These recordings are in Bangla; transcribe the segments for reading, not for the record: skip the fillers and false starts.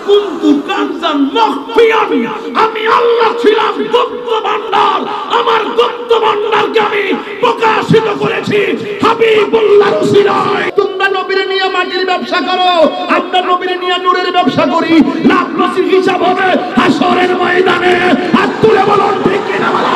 কুনতু কানজান মখফিয়ান, আমি আল্লাহ ছিলাম গুপ্ত ভান্ডার, আমার গুপ্ত ভান্ডারকে আমি প্রকাশিত করেছি হাবিবুল্লাহর উসিলায়। তোমরা নবীর নিয়ে মাটির ব্যবসা করো, আমরা নবীর নিয়ে নূরের ব্যবসা করি, লাভ লসের হিসাব হবে হাশরের ময়দানে। আর তুলে বলুন ঠিক কিনা বলো।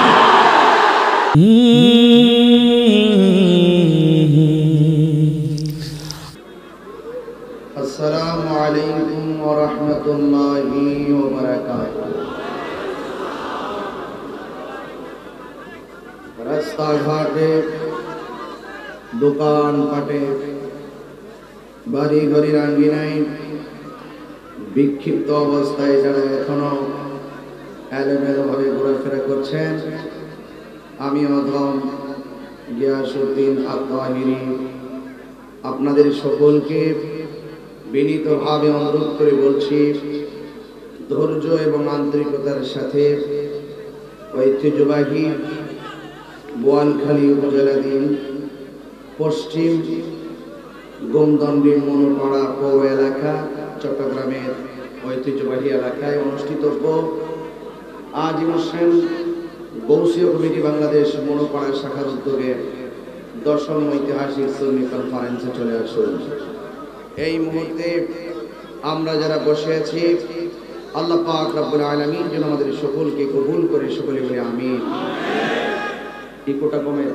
আসসালামু আলাইকুম ওয়া রাহমাতুল্লাহি ওয়া বারাকাতুহু। রাস্তাঘাটে, দোকান পাটে, বাড়ি ঘরের আঙ্গিনায় বিক্ষিপ্ত অবস্থায় যারা এখনো এলোমেলোভাবে ঘোরাফেরা করছেন, আমি অধম গিয়াসউদ্দিন আত-তাহিরি আপনাদের সকলকে বিনীতভাবে অনুরোধ করে বলছি, ধৈর্য এবং আন্তরিকতার সাথে ঐতিহ্যবাহী বোয়ালখালী উপজেলাধীন পশ্চিম গোমদণ্ডী মনোপাড়া পৌর এলাকা, চট্টগ্রামের ঐতিহ্যবাহী এলাকায় অনুষ্ঠিতব্য আজিম হোসেন গৌসীয় কমিটি বাংলাদেশ মনোপাড়া শাখার উদ্যোগে 10ম ঐতিহাসিক সুন্নি কনফারেন্সে চলে আসুন। এই মুহূর্তে আমরা যারা বসে আছি, আল্লাহ পাক রব্বুল আলামিন যেন আমাদের সকলকে কবুল করে, সকলে বলে আমিন। ইকোটা কমে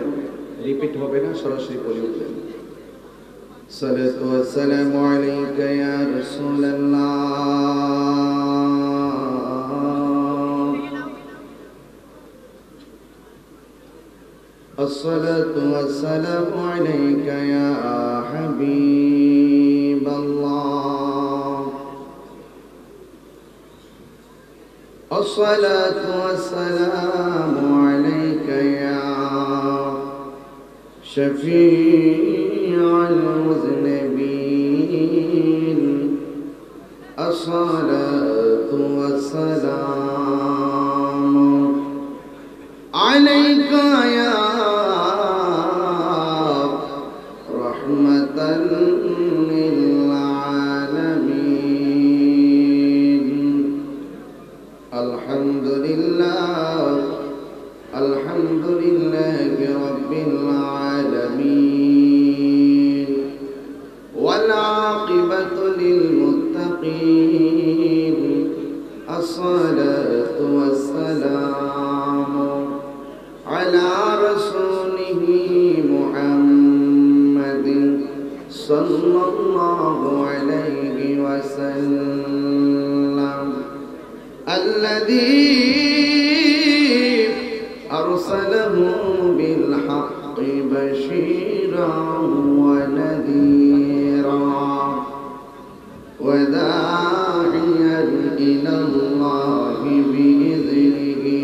রিপিট হবে না, সরাসরি বলে উঠবেন। সালাতু ওয়াস সালামু আলাইকা ইয়া রাসূলুল্লাহ, আসসালাতু ওয়াস সালামু আলাইকা ইয়া হাবিবাল্লাহ, আসসালাতু ওয়াস সালামু আলাইকা ইয়া শফিউল মুযনিবিন, আসসালাতু ওয়াস সালামু আলাইকা ইয়া রাহমাতাল লিল আলামিন। আলহামদুলিল্লাহ, আলহামদুলিল্লাহি রাব্বিল আলামিন, ওয়াল আকিবাতু লিল মুত্তাকিন, আসসালাতু ওয়াস সালামু আলা রাসূলিহি মুহাম্মাদিন সাল্লাল্লাহু আলাইহি ওয়াসাল্লাম, আল্লাযী আরসালাহু বিল হাক্কি বাশীরান ওয়া নাযীরা ওয়া দাঈয়ান ইলাল্লাহি বিইذনিহি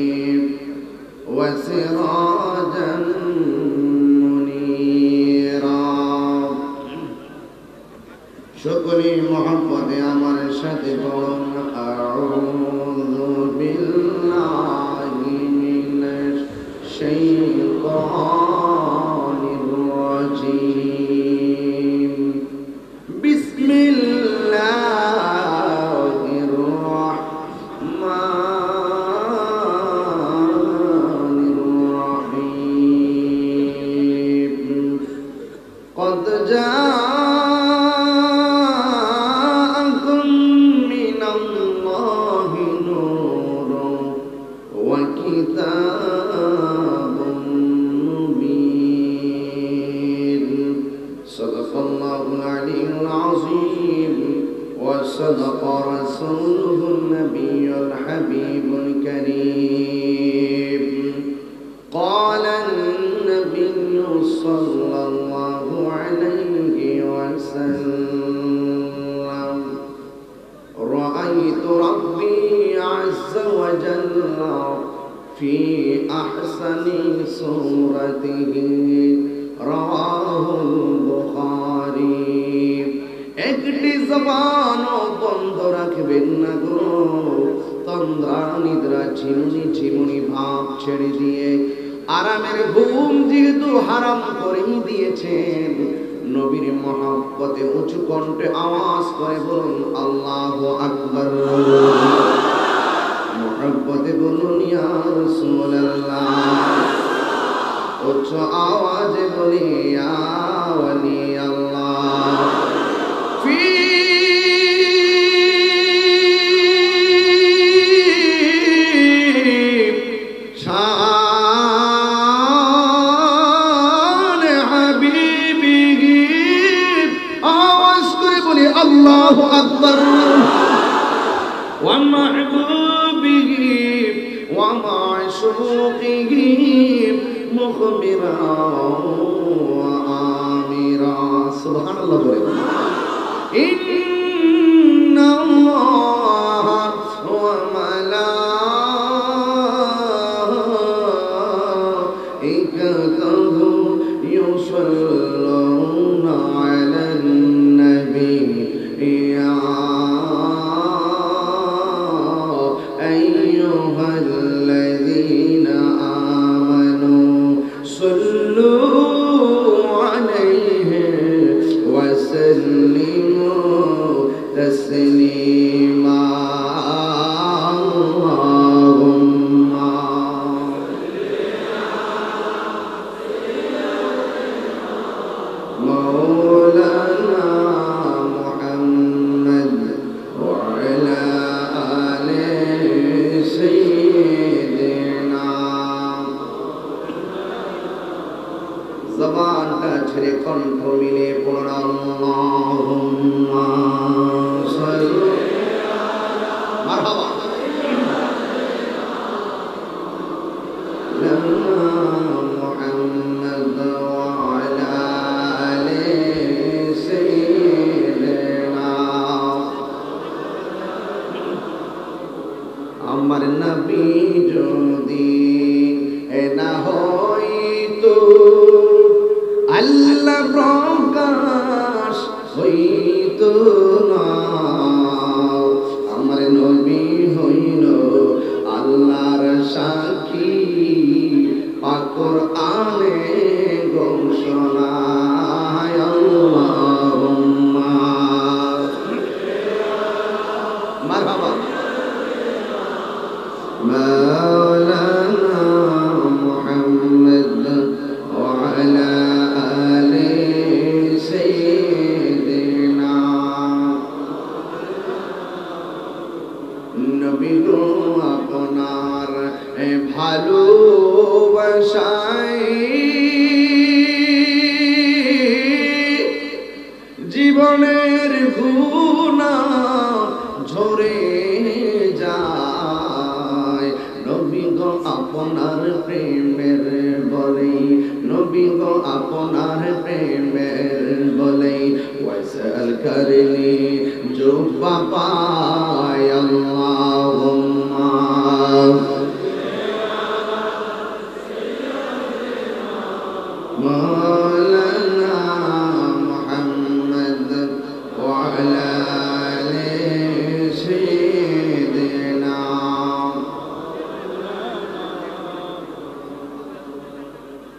ওয়া সিরাজান মুনীরা। সকলে মুহাব্বতে আমার সাথে পড়ুন, আউযু বিল্লাহি মিনাশ শাইতানির রাজীম, বিসমিল্লাহির রাহমানির রাহিম। قد جاءكم من الله نور وكتاب مبين، صدق الله العلي العظيم وصدق رسوله النبي الحبيب الكريم. قال النبي صلى الله عليه وسلم: رأيت ربي عز وجل في أحسن صورته، رواه البخاري। একটি জবানও বন্ধ রাখবেন না গো, তন্দ্রা নিদ্রা ঝিমুনি ঝিমুনি ভাব ছেড়ে দিয়ে আরামের ঘুম যেহেতু হারাম করেই দিয়েছেন, নবীর মহব্বতে উঁচু কণ্ঠে আওয়াজ করে বলুন আল্লাহু আকবার। মহব্বতে বলুন ইয়া রাসূলুল্লাহ। উচ্চ আওয়াজে বলি ইয়া ওয়ালি আল্লাহ। আল্লাহু আকবার। ওয়া মাহবুবিহি ওয়া মাশুকিহি মুখবিরা ওয়া আমিরা। সুবহানাল্লাহ বলে। ইন্নাল্লাহা ওয়া মালাইকাতাহু ইউসাল্লুনা আলান নবী ইয়া আইয়ুহাল্লাযীনা আমানু সাল্লু আলাইহি ওয়া সাল্লিমু তাসলিমা। জবানটা ছেড়ে কণ্ঠ মিলে পড়ুন আল্লাহুম্মা সাল্লি মারহাবা মুহাম্মদ ওয়া আলা আলি সাইয়্যিদিনা। আমার নবী যদি না হইতো আল্লাহ প্রকাশ হইতো না। আমার নবী হইল আল্লাহর সাক্ষী পাক কোরআনে ঘোষণা। আল্লাহুম্মা মারহাবা মাওলানা মুহাম্মদ ওয়া আলা আলি সাইয়্যিদিনা। নবী গো আপনার ভালোবাসায় জীবনের গুনাহ ঝরে যায়। নবী গো আপনার প্রেমের বলে, নবী গো আপনার প্রেমের বলে ওয়াসাল করলি জুব্বা পায়। আল্লাহুম্মা মাওলানা মুহাম্মদ ওয়া আলা আলি সাইয়্যিদিনা।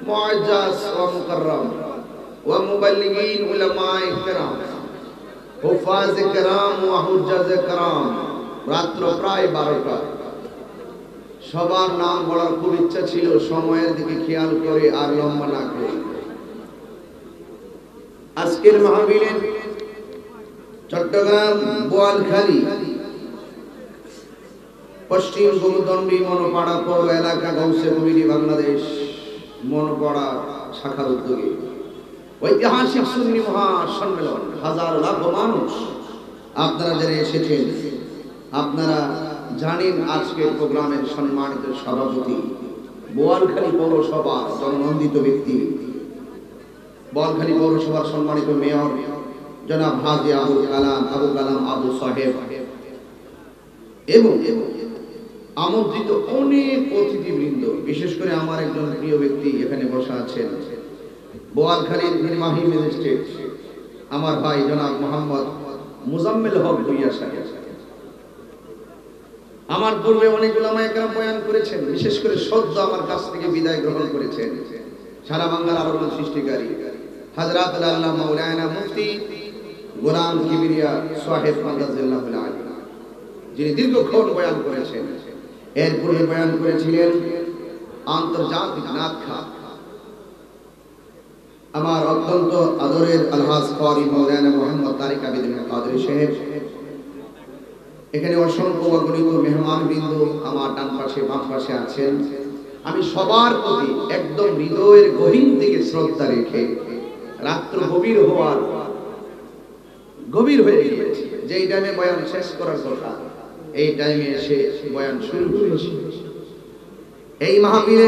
মুআজ্জাজ ওয়া মুকাররম ওয়া মুবাল্লিগিন উলামায়ে কিরাম হুফাজ কিরাম ওয়া হুজ্জাজ কিরাম, রাত্র প্রায় 12টা। সবার নাম বলার খুব ইচ্ছা ছিল, সময়ের দিকে খেয়াল করে আর লম্বা না করে। আজকের মাহফিলে চট্টগ্রাম বোয়ালখালী পশ্চিম গৌরদণ্ডী মনোপাড়া পৌর এলাকা গৌসে কমিটি বাংলাদেশ মনোপাড়া শাখার উদ্যোগে ঐতিহাসিক সুন্নি মহাসম্মেলন। হাজার লাখ মানুষ আপনারা যারা এসেছেন, আপনারা জানেন আজকের প্রোগ্রামের সম্মানিত সভাপতি বোয়ালখালী পৌরসভার জননন্দিত ব্যক্তি, বোয়ালখালী পৌরসভার সম্মানিত মেয়র জনাব হাজী আবু কালাম আবু সাহেব এবং আমন্ত্রিত অনেক অতিথিবৃন্দ, বিশেষ করে আমার একজন প্রিয় ব্যক্তি এখানে বসা আছেন, বোয়ালখালীর নির্বাহী ম্যাজিস্ট্রেট আমার ভাই জনাব মোহাম্মদ মুজাম্মেল হক ভূঁইয়া সাহেব। আমার পূর্বে অনেক উলামায়ে কেরাম বয়ান করেছেন, বিশেষ করে সদ্য আমার কাছ থেকে বিদায় গ্রহণ করেছেন সারা বাংলার আলোড়ন সৃষ্টিকারী হযরত আল্লাহ মাওলানা মুফতি গোলাম কিবরিয়া সাহেব মাদাজিল্লাহু আলাইহি, যিনি দীর্ঘক্ষণ বয়ান করেছেন। এর পূর্বে বয়ান করেছিলেন আন্তর্জাতিক নাতখা আমার অত্যন্ত আদরের আলহাজ কারি মাওলানা মুহাম্মদ তারিক আবিদ কাদরি সাহেব। এখানে অসংখ্য অগণিত মেহমানবৃন্দ আমার ডান পাশে বাম পাশে আছেন। আমি সবার প্রতি একদম হৃদয়ের গভীর থেকে শ্রদ্ধা রেখে রাত্র গভীর হয়ে গিয়েছে, যেই টাইমে বয়ান শেষ করার কথা এই টাইমে এসে বয়ান শুরু করেছি। এই মাহফিলে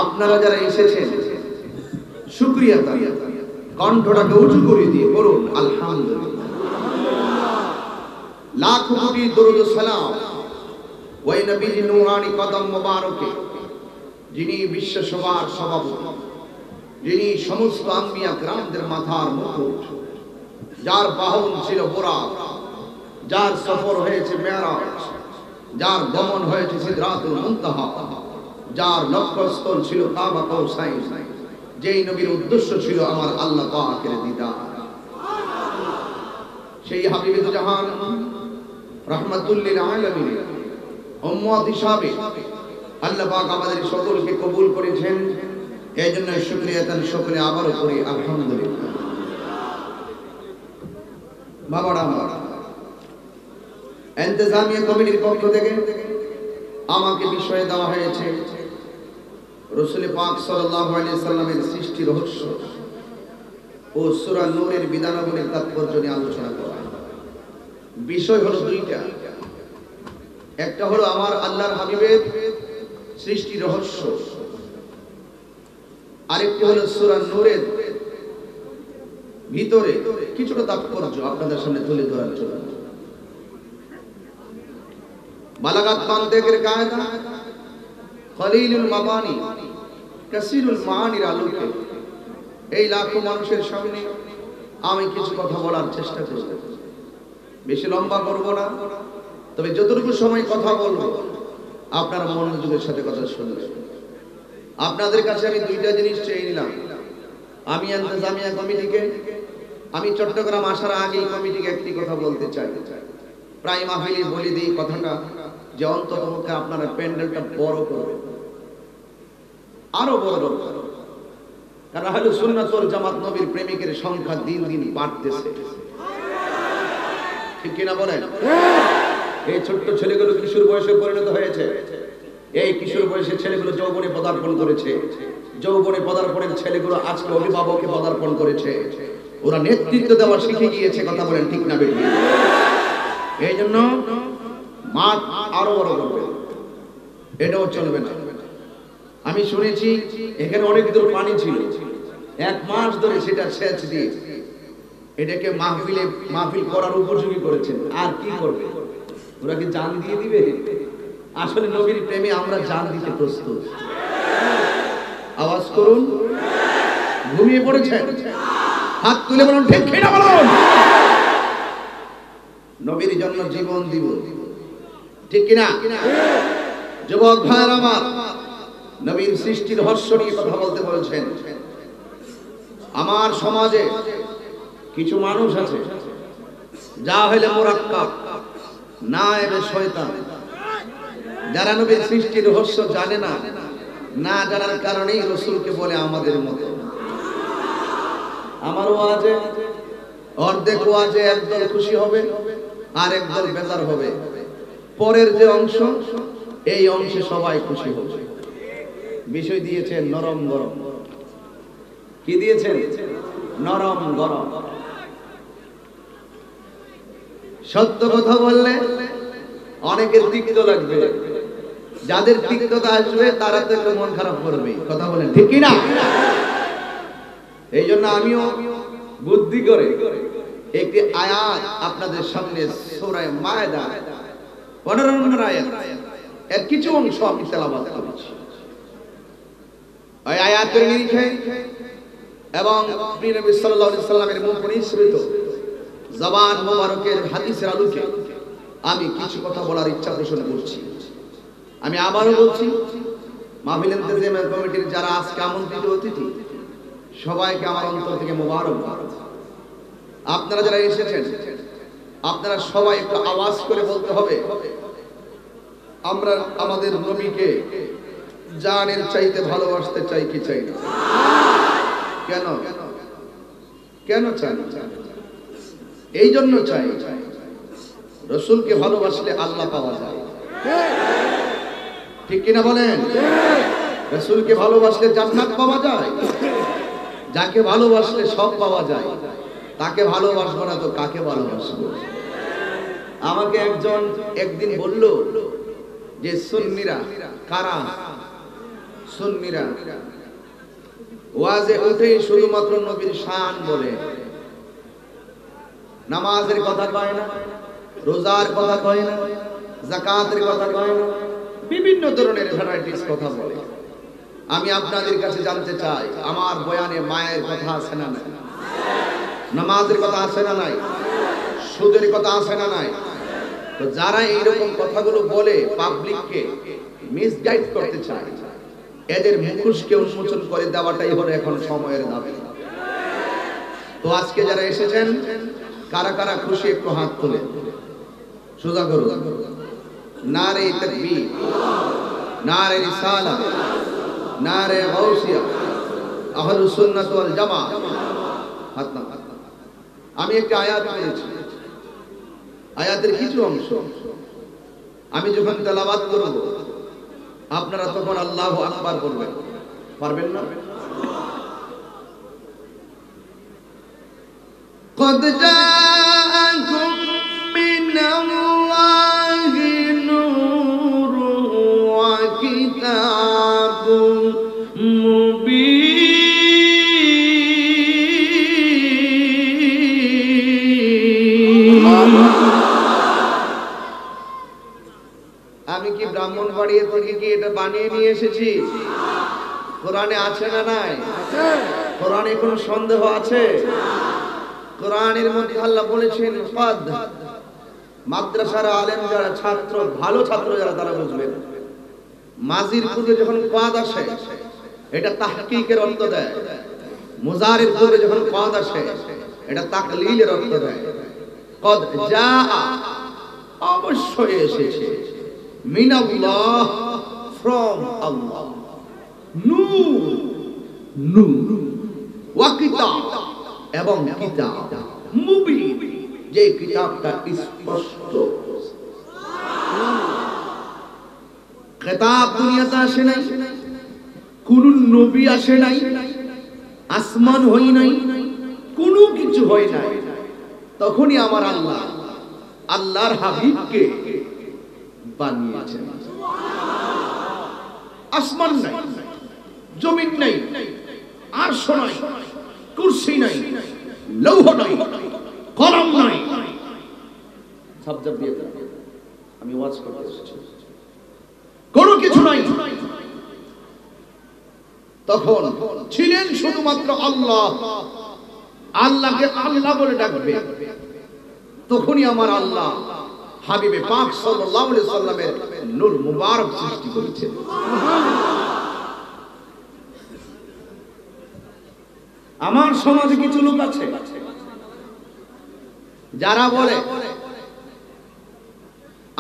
আপনারা যারা এসেছেন শুকরিয়া তারিয়া কণ্ঠটাকে উঁচু করে দিয়ে বলুন আলহামদুলিল্লাহ। লাখ কোটি দরুদ ও সালাম ওই নবীর নূরানি কদম মোবারকে, যিনি বিশ্ব সভার সভাপতি, যিনি সমস্ত আম্বিয়া کرامদের মাথার মুকুট, যার বাহন ছিল বুরাক, যার সফর হয়েছে মেরাজ, যার গমন হয়েছে সিদরাতুল মুনতাহা, যার লক্ষ্যস্থল ছিল কাবা কৌসাইন, যেই নবীর উদ্দেশ্য ছিল আমার আল্লাহ পাকের দিদার, সেই হাবিবে তো জাহান রাহমাতুল লিল আলামিন উম্মত হিসাবে আল্লাহ পাক আমাদের সকলকে কবুল করেছেন। এই জন্য শুকরিয়া তান সকলে আবারও করি আলহামদুলিল্লাহ। বাবারা আমার ইন্তেজামিয়া কমিটির পক্ষ থেকে আমাকে বিষয় দেওয়া হয়েছে রাসূল পাক সাল্লাল্লাহু আলাইহি সাল্লামের সৃষ্টি রহস্য ও সূরা নূরের বিধানাবলীর তাৎপর্য নিয়ে আলোচনা করা। বিষয় হলো দুইটা, একটা হলো আমার আল্লাহর হাবিবের সৃষ্টি রহস্য, আরেকটি হলো সূরা নূরের ভিতরে কিছুটা তাৎপর্য আপনাদের সামনে তুলে ধরার জন্য। বালাগাত মানতেকের কায়দা কলিলুল মাবানি কাসীরুল মাআনির আলোকে এই লাখো মানুষের সামনে আমি কিছু কথা বলার চেষ্টা করব। বেশি লম্বা করব না, তবে যতটুকু সময় কথা বলবো আপনারা মনোযোগের সাথে কথা শুনবেন। আপনাদের কাছে আমি দুইটা জিনিস চেয়ে নিলাম। আমি ইন্তেজামিয়া কমিটিকে, আমি চট্টগ্রাম আসার আগে এই কমিটিকে একটি কথা বলতে চাই। প্রায় মাহফিলে বলে দিই কথাটা যে অন্ততপক্ষে আপনারা প্যান্ডেলটা বড় করবেন, আরো বড় দরকার। কারণ আহলে সুন্নাত ওয়াল জামাত নবীর প্রেমিকের সংখ্যা দিন দিন বাড়তেছে, ঠিক কিনা বলেন? এই ছোট্ট ছেলেগুলো কিশোর বয়সে পরিণত হয়েছে, এই কিশোর বয়সের ছেলেগুলো যৌবনে পদার্পণ করেছে, যৌবনে পদার্পণের ছেলেগুলো আজকে অভিভাবকে পদার্পণ করেছে, ওরা নেতৃত্ব দেওয়া শিখে গিয়েছে। কথা বলেন ঠিক না বেঠিক? এই জন্য মাঠ আরো বড় করবে, এটাও চলবে না। আমি শুনেছি এখানে অনেক দূর পানি ছিল, 1 মাস ধরে সেটা সেচ দিয়ে এটাকে মাহফিল করার উপযোগী করেছেন। আর কি করবে? ওরা কি জান দিয়ে দিবে? আসলে নবীর প্রেমে আমরা জান দিতে প্রস্তুত। আওয়াজ করুন, ঘুমিয়ে পড়েছেন? হাত তুলে বলুন ঠিক কিনা বলুন। নবীর জন্য জীবন দিব, ঠিক কিনা? যুবক ভাইরা আমার, নবীর সৃষ্টির রহস্য নিয়ে কথা বলতে বলেছেন। আমার সমাজে কিছু মানুষ আছে যা হইলে মুরাক্কাব, নায়েবে শয়তান, যারা নবীর সৃষ্টির রহস্য জানে না, না জানার কারণেই রাসূলকে বলে আমাদের মতো। আমার ওয়াজে অর্ধেক ওয়াজে একদল খুশি হবে আর একদল বেজার হবে, পরের যে অংশ এই অংশে সবাই খুশি হবে। বিষয় দিয়েছেন নরম গরম। কি দিয়েছেন? নরম গরম। সত্য কথা বললে অনেকের তিক্ত লাগবে, যাদের তিক্ততা আসবে তারা তো একটু মন খারাপ করবে। কথা বলেন ঠিক কিনা? এই জন্য আমিও বুদ্ধি করে একটি আয়াত আপনাদের সামনে সূরা মায়েদা 15 নম্বর আয়াত এর কিছু অংশ আমি তেলাওয়াত করছি। এই আয়াতের নিরিখে এবং প্রিয় নবী সাল্লাল্লাহু আলাইহি সাল্লামের মুখ নিঃসৃত জবান মোবারকের হাদিসের আলোকে আমি কিছু কথা বলার ইচ্ছা পোষণ করছি। আমি আবারও বলছি, মাহফিল ইন্তেজামিয়া কমিটির যারা আজকে আমন্ত্রিত অতিথি সবাইকে আমার অন্তর থেকে মোবারকবাদ। আপনারা যারা এসেছেন আপনারা সবাই একটু আওয়াজ করে বলতে হবে, আমরা আমাদের নবীকে জানের চাইতে ভালোবাসতে চাই কি চাই না? কেন কেন চাই? এই জন্য চাই, রাসূলকে ভালোবাসলে আল্লাহ পাওয়া যায়, ঠিক কিনা বলেন? রাসূলকে ভালোবাসলে জান্নাত পাওয়া যায়। যাকে ভালোবাসলে সব পাওয়া যায়, তাকে ভালোবাসবো না তো কাকে ভালোবাসবো? আমাকে একজন একদিন বলল যে সুন্নিরা কারা? সুন্নিরা ওয়াজে উঠে শুধুমাত্র নবীর শান বলে, নামাজের কথা কয় না, রোজার কথা কয় না, যাকাতের কথা কয় না, বিভিন্ন ধরনের ভ্যারাইটিস কথা বলে। আমি আপনাদের কাছে জানতে চাই, আমার বয়ানে মায়ের কথা আছে না নাই? নামাজের কথা আছে না নাই? সুদের কথা আছে না নাই? তো যারা এইরকম কথাগুলো বলে পাবলিককে মিসগাইড করতে চায়, এদের মুখোশকে উন্মোচন করে দেওয়াটাই হলো এখন সময়ের দাবি। তো আজকে যারা এসেছেন কারা কারা খুশি একটু হাত তুলে সোজা করুন। নারে তাকবীর, নারে রিসালাত, নারে গাউসিয়া, আহলুস সুন্নাত ওয়াল জামাত। হাত না। আমি একটা আয়াত পড়েছি, আয়াতের কিছু অংশ আমি যখন তেলাওয়াত করব আপনারা তখন আল্লাহু আকবার বলবেন, পারবেন না? قد جاءكم من الله نور وكتاب আমি কি ব্রাহ্মণবাড়িয়া থেকে কি এটা বানিয়ে নিয়ে এসেছি? কোরআনে আছে না নাই? কোরআনে কোনো সন্দেহ আছে? কোরআনের মধ্যে আল্লাহ বলেছেন কদ, মাদ্রাসার আলেম যারা ছাত্র, ভালো ছাত্র যারা, তারা বুঝবেন মাজির পূর্বে যখন কদ আসে এটা তাহকিকের অর্থ দেয়, মুজারের পূর্বে যখন কদ আসে এটা তাকলিলের অর্থ দেয়। কদ জাআ, অবশ্যই এসেছে, মিনাল্লাহ, ফ্রম আল্লাহ, নূর, নূর, ওয়া কিতাব, এবং কিতাব মুবিন, যে কিতাবটা স্পষ্ট। কিতাব দুনিয়াতে আসে নাই, কোন নবী আসে নাই, আসমান হয় নাই, কোনো কিছু হয় নাই, তখনই আমার আল্লাহ আল্লাহর হাবিবকে বানিয়েছেন। আসমান নাই, জমিন নাই, আরশ নাই, কুরসি নাই, লৌহ নাই, কলম নাই, সাবজেক্ট দিয়ে আমি ওয়াজ করতে এসেছি, কোনো কিছু নাই। তখন ছিলেন শুধুমাত্র আল্লাহ, আল্লাহকে আল্লাহ বলে ডাকবে, তখনই আমার আল্লাহ হাবিবে পাক সাল্লাল্লাহু আলাইহি সাল্লামের নূর মুবারক সৃষ্টি করেছেন। আমার সমাজে কিছু লোক আছে যারা বলে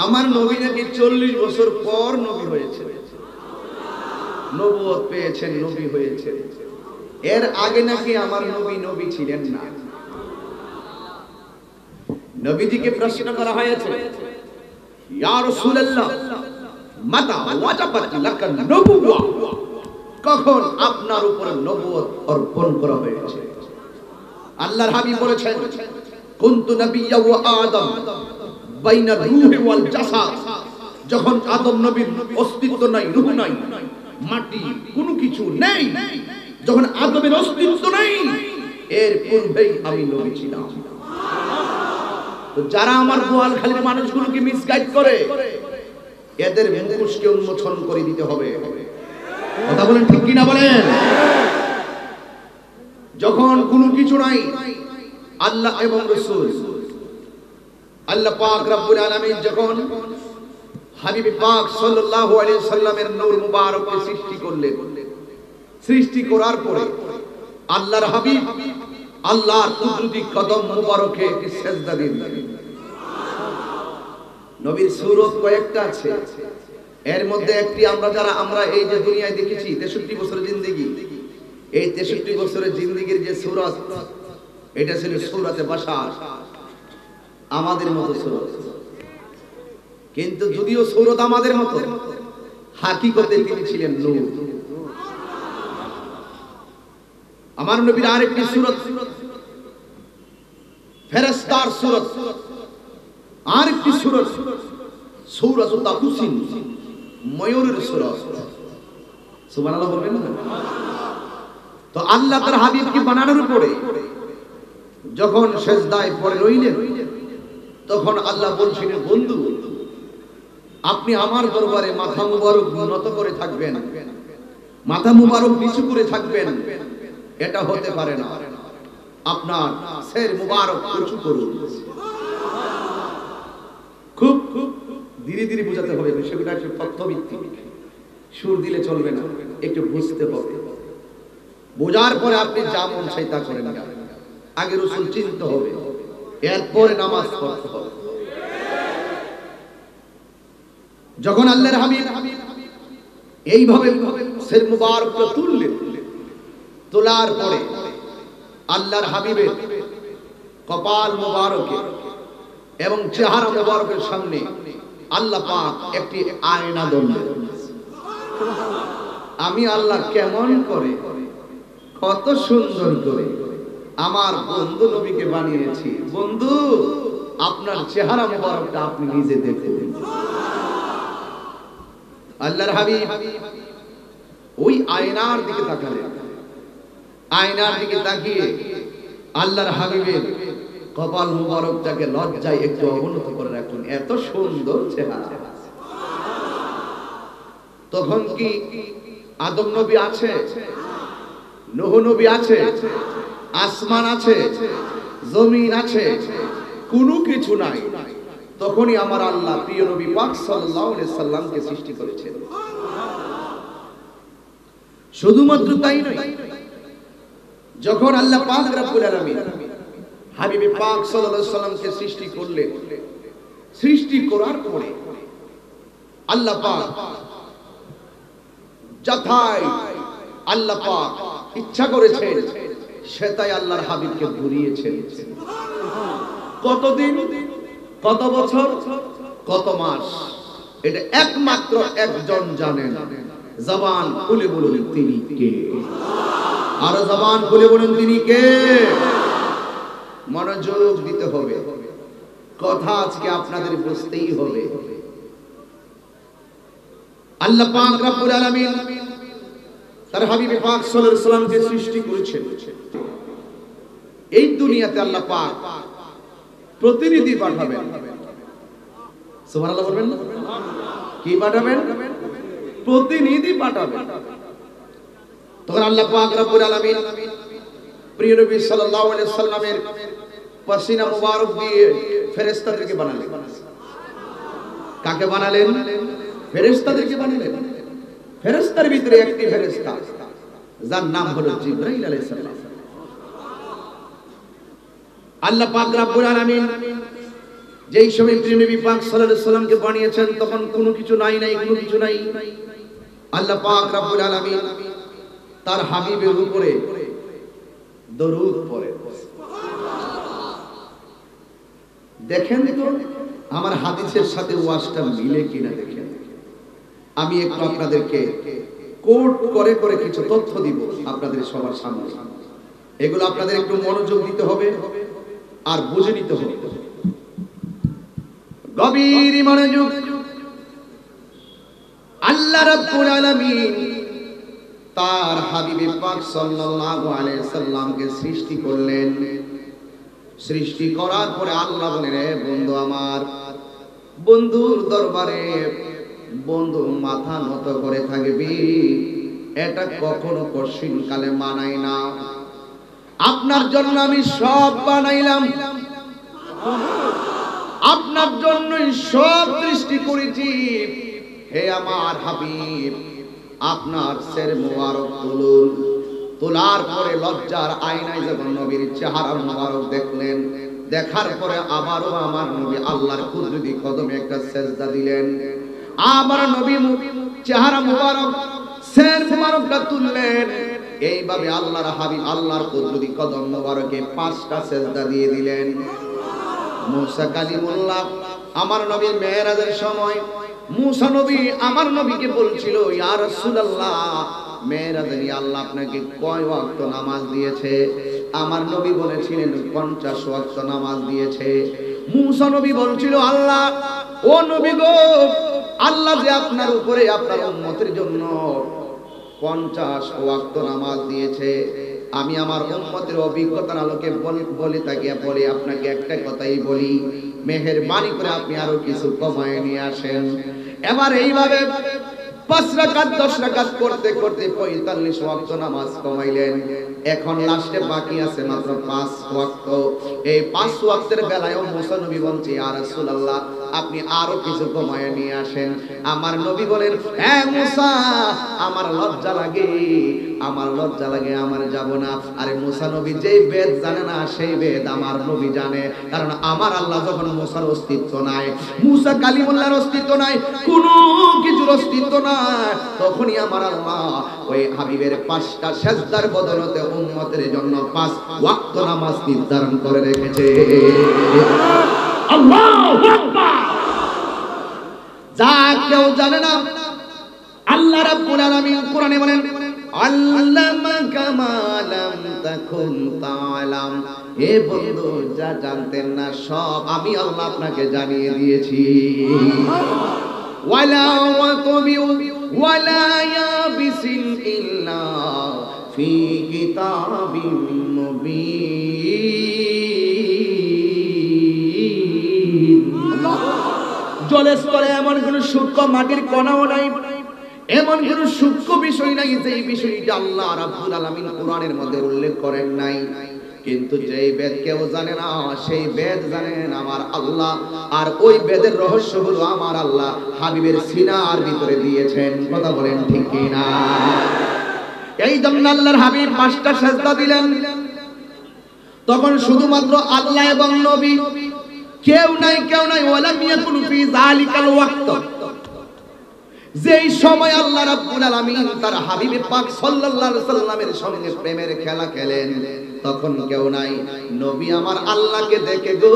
আমার নবী নাকি 40 বছর পর নবী হয়েছে, নবুয়ত পেয়েছেন, নবী হয়েছেন, এর আগে নাকি আমার নবী নবী ছিলেন না। নবীজিকে প্রশ্ন করা হয়েছে, ইয়া রাসূলুল্লাহ মাতা ওয়াজাবাত লাকা নবুওয়া, কখন আপনার উপর নবুয়ত অর্পণ করা হয়েছে? আল্লাহর হাবিব বলেছেন, কুনতু নাবিয়্যা ওয়া আদম বাইনা রূহি ওয়াল জাসাদ, যখন আদম নবীর অস্তিত্ব নাই, রূহ নাই, মাটি কোনো কিছু নেই, যখন আদমের অস্তিত্ব নাই, এর পূর্বেই আমি নবী ছিলাম। তো যারা আমার গোয়ালখালীর মানুষগুলোকে মিসগাইড করে, এদের মুখোশকে উন্মোচন করে দিতে হবে। কথা বলেন ঠিক কিনা বলেন? যখন কোনো কিছু নাই, আল্লাহ এবং রাসূল, আল্লাহ পাক রব্বুল আলামিন যখন হাবিব পাক সাল্লাল্লাহু আলাইহি সাল্লামের নূর মুবারককে সৃষ্টি করলেন, সৃষ্টি করার পরে আল্লাহর হাবিব আল্লাহর কুদরতি কদম মুবারকে একটি সেজদা দিন। নবীর সূরত কয়েকটা আছে, এর মধ্যে একটি আমরা এই যে দুনিয়ায় দেখেছি 63 বছরের জিন্দেগি, এই 63 বছরের জিন্দেগির যে সূরত, এটা ছিল সূরতে বাশার, আমাদের মতো সূরত। কিন্তু যদিও সূরত আমাদের মতো, হাকিকতে তিনি ছিলেন নূর। আমার নবীর আরেকটি সূরত ফেরেশতার সূরত, আরেকটি সূরত সূরাতুল তাকুসিন, ময়ূরের সূরত। সুবহানাল্লাহ বলবেন না? তো আল্লাহ তার হাবিবকে বানানোর পরে যখন সেজদায় পড়ে রইলেন, তখন আল্লাহ বলছিলেন, বন্ধু আপনি আমার দরবারে মাথা মুবারক নত করে থাকবেন, মাথা মুবারক নিচু করে থাকবেন, এটা হতে পারে না। আপনার শির মুবারক উঁচু করুন। খুব ধীরে ধীরে বোঝাতে হবে, বিষয়টা একটু তথ্যভিত্তিক, সুর দিলে চলবে না, একটু বুঝতে হবে। বোঝার পরে আপনি যা মন চাই তা করেন না, আগে রাসূল চিনতে হবে, এরপরে নামাজ পড়তে হবে। যখন আল্লাহর হাবিব এইভাবে শির মুবারক তুললেন, তোলার পরে আল্লাহর হাবিবের কপাল মুবারকে এবং চেহারা মুবারকের সামনে আল্লাহ পাক একটি আয়না ধরলেন। আমি আল্লাহ কেমন করে, কত সুন্দর করে আমার বন্ধু নবীকে বানিয়েছি, বন্ধু আপনার চেহারা মুবারকটা আপনি নিজে দেখুন। আল্লাহর হাবিব ওই আয়নার দিকে তাকালেন, আয়নার দিকে তাকিয়ে আল্লাহর হাবিবের কপাল মুবারকটাকে লজ্জায় একটু অবনত করে রাখুন, এত সুন্দর চেহারা। তখন কি আদম নবী আছে, নূহ নবী আছে, আসমান আছে, জমিন আছে, কোনো কিছু নাই। তখনই আমার আল্লাহ প্রিয় নবী পাক সাল্লাল্লাহু আলাইহি সাল্লামকে সৃষ্টি করেছেন। শুধুমাত্র তাই নয়, যখন আল্লাহ পাক রব্বুল আলামিন হাবিবে পাক সাল্লাল্লাহু আলাইহি সাল্লামকে সৃষ্টি করলেন, সৃষ্টি করার পরে আল্লাহ পাক যথাই আল্লাহ পাক ইচ্ছা করেছেন সেটাই আল্লাহর হাবিবকে ঘুরিয়েছেন। কতদিন, কত বছর, কত মাস, এটা একমাত্র একজন জানেন। জবান খুলে বলুন তিনি কে? আর জবান খুলে বলুন তিনি কে? মনোযোগ দিতে হবে, কথা আজকে আপনাদের বুঝতেই হবে। আল্লাহ পাক রব্বুল আলামিন তার হাবিব পাক সাল্লাল্লাহু আলাইহি সাল্লামকে সৃষ্টি করেছেন। এই দুনিয়াতে আল্লাহ পাক প্রতিনিধি পাঠাবেন। সুবহানাল্লাহ বলবেন না? কি পাঠাবেন? প্রতিনিধি পাঠাবেন। তখন আল্লাহ পাক রব্বুল আলামিন প্রিয় নবী সাল্লাল্লাহু আলাইহি সাল্লামের পাসিনা মুবারক দিয়ে ফেরেশতাদেরকে বানালেন। কাকে বানালেন? ফেরেশতাদেরকে বানালেন। ফেরেশতার ভিতরে একটি ফেরেশতা যার নাম হলো জিবরাইল আলাইহিস সালাম। আল্লাহ পাক রব্বুল আলামিন যেই সময় প্রিয় নবী পাক সাল্লাল্লাহু আলাইহি সাল্লামকে বানিয়েছেন, তখন কোনো কিছু নাই, কোনো কিছু নাই। আল্লাহ পাক রব্বুল আলামিন তার হাবিবের উপরে দরুদ পড়েন। দেখেন তো আমার হাদিসের সাথে ওয়াজটা মিলে কিনা দেখেন। আমি একটু আপনাদেরকে কোট করে করে কিছু তথ্য দিব আপনাদের সবার সামনে। এগুলো আপনাদের একটু মনোযোগ দিতে হবে আর বুঝে নিতে হবে, গভীর মনোযোগ। আল্লাহ রাব্বুল আলামিন তার হাবিবে পাক সাল্লাল্লাহু আলাইহি সাল্লামকে সৃষ্টি করলেন। সৃষ্টি করার পরে আল্লাহ বলেন, রে বন্ধু আমার, বন্ধুর দরবারে বন্ধু মাথা নত করে থাকবি, এটা কখনো কঠিন কালে মানাই না। আপনার জন্য আমি সব বানাইলাম, আপনার জন্যই সব সৃষ্টি করেছি। হে আমার হাবিব, আপনার শির মুবারক তুলুন, তোলার পরে লজ্জার আয়নায় যখন নবীর চেহারা মুবারক দেখলেন, দেখার পরে আবারও আমার নবী আল্লাহর কুদরতি কদমে একটা সেজদা দিলেন। আবার নবী চেহারা মুবারক সের মুবারকটা তুললেন। এইভাবে আল্লাহর হাবিব আল্লাহর কুদরতি কদম মুবারকে 5টা সেজদা দিয়ে দিলেন। মুসা কালিমুল্লাহ আমার নবীর মেরাজের সময় মুসা নবী আমার নবীকে বলছিল, ইয়া রাসূলুল্লাহ, মেরাজে আল্লাহ আপনাকে কয় ওয়াক্ত নামাজ দিয়েছে? আমার নবী বলেছিলেন 50 ওয়াক্ত নামাজ দিয়েছে। মুসা নবী বলছিল, আল্লাহ, ও নবী গো, আল্লাহ যে আপনার উপরে আপনার উম্মতের জন্য 50 ওয়াক্ত নামাজ দিয়েছে, আমি আমার উম্মতের অভিজ্ঞতার আলোকে বলে আপনাকে একটা কথাই বলি, মেহেরবানি করে আপনি আরো কিছু কমায় নিয়ে আসেন। এবার এইভাবে 5 রাকাত 10 রাকাত করতে করতে 45 ওয়াক্ত নামাজ কমাইলেন। এখন লাস্টে বাকি আছে মাত্র 5 ওয়াক্ত। এই 5 ওয়াক্তের বেলায় মুসা নবী বলছে, ইয়া রাসূলুল্লাহ, আপনি আরো কিছু কমায় নিয়ে আসেন। আমার নবী বলেন, হে মুসা, আমার লজ্জা লাগে, আমার যাব না। আরে মুসা নবী যেই বেদ জানে না সেই বেদ আমার নবী জানে, কারণ আমার আল্লাহ যখন মুসার অস্তিত্ব নাই, মুসা কালিমুল্লাহর অস্তিত্ব নাই, কোনো কিছুর অস্তিত্ব নাই, তখনই আমার আল্লাহ ওই হাবিবের 5টা সেজদার বদলতে উম্মতের জন্য 5 ওয়াক্ত নামাজ নির্ধারণ করে রেখেছে। আল্লাহু আকবার। যা কেউ জানে না, আল্লাহ রাব্বুল আলামিন কোরআনে বলেন, আল্লামাকা মা লাম তাকুন তাআলাম। হে বন্ধু, যা জানতেন না সব আমি আল্লাহ আপনাকে জানিয়ে দিয়েছি। ওয়ালা ওয়াতবি ওয়ালা ইয়াবিসিন ইল্লা ফি কিতাবিম মুবিন। জলের স্তরে এমন কোন সূক্ষ্ম মাটির কণাও নাই, এমন কোন সূক্ষ্ম বিষয় নাই যে এই বিষয়টা আল্লাহ রাব্বুল আলামিন কোরআনের মধ্যে উল্লেখ করেন নাই। কিন্তু যেই বেদ কেউ জানে না, সেই বেদ জানেন আমার আল্লাহ, আর ওই বেদের রহস্য হলো আমার আল্লাহ হাবিবের সিনার ভিতরে দিয়েছেন। কথা বলেন ঠিক কি না? এই জন্য আল্লাহর হাবিব 5টা সেজদা দিলেন। তখন শুধুমাত্র আল্লাহ এবং নবী, কেউ নাই ওয়ালাম ইয়াকুন ফি যালিকাল ওয়াক্ত। যেই সময় আল্লাহ রাব্বুল আলামিন তার হাবিবে পাক সাল্লাল্লাহু আলাইহি সাল্লামের সঙ্গে প্রেমের খেলা খেলেন, তখন কেউ নাই। নবী আমার আল্লাহকে দেখে গো,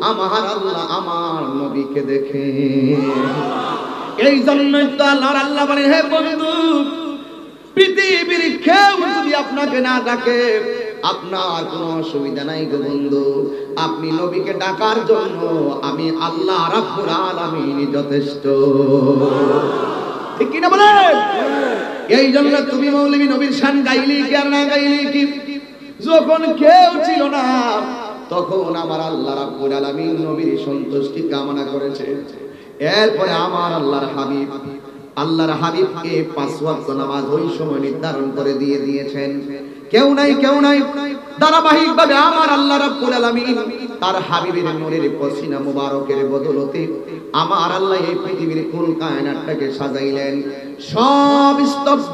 আমার আল্লাহ আমার নবীকে দেখে। এই জন্যই তো আল্লাহ বলে, হে বন্ধু, পৃথিবীর কেউ যদি আপনাকে না ডাকে আপনার কোনো অসুবিধা নাই গো বন্ধু, আপনি নবীকে ডাকার জন্য আমি আল্লাহ রাব্বুল আলামিন যথেষ্ট। ঠিক কি না বলেন? এই জন্য তুমি মৌলভী নবীর শান গাইলি কি আর না গাইলি কি, যখন কেউ ছিল না তখন আমার আল্লাহ রাব্বুল আলামিন নবীর সন্তুষ্টি কামনা করেছে। এরপরে আমার আল্লাহর হাবিবকে 5 ওয়াক্ত নামাজ ওই সময় নির্ধারণ করে দিয়েছেন। কেউ নাই ধারাবাহিকভাবে আমার আল্লাহ রাব্বুল আলামিন তার হাবিবের নূরের পসিনা মুবারকের বদলতে আমার আল্লাহ এই পৃথিবীর কুল কায়নাতটাকে সাজাইলেন। সব স্তব্ধ,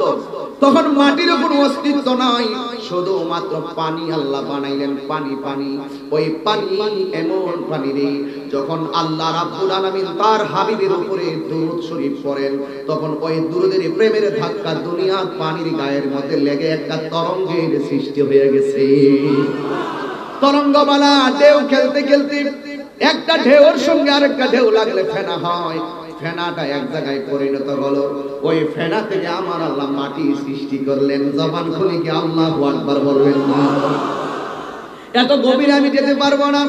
তখন মাটির কোনো অস্তিত্ব নাই, শুধুমাত্র পানি আল্লাহ বানাইলেন। পানি ওই পানি এমন পানি রে, যখন আল্লাহ রাব্বুল আলামিন তার হাবিবের উপরে দুরূদ শরীফ পড়েন, তখন ওই দুরূদের প্রেমের ধাক্কা দুনিয়ার পানির গায়ের মধ্যে লেগে একটা তরঙ্গের সৃষ্টি হয়ে গেছে। তরঙ্গমালা ঢেউ খেলতে খেলতে একটা ঢেউর সঙ্গে আরেকটা ঢেউ লাগলে ফেনা হয়, ফেনাটা এক জায়গায় পরিণত হলো। ওই ফেনা থেকে আমার আল্লাহ মাটি সৃষ্টি করলেন। জবান খুলে কি আল্লাহু আকবার বলবেন না? এত গভীরে আমি যেতে পারবো না।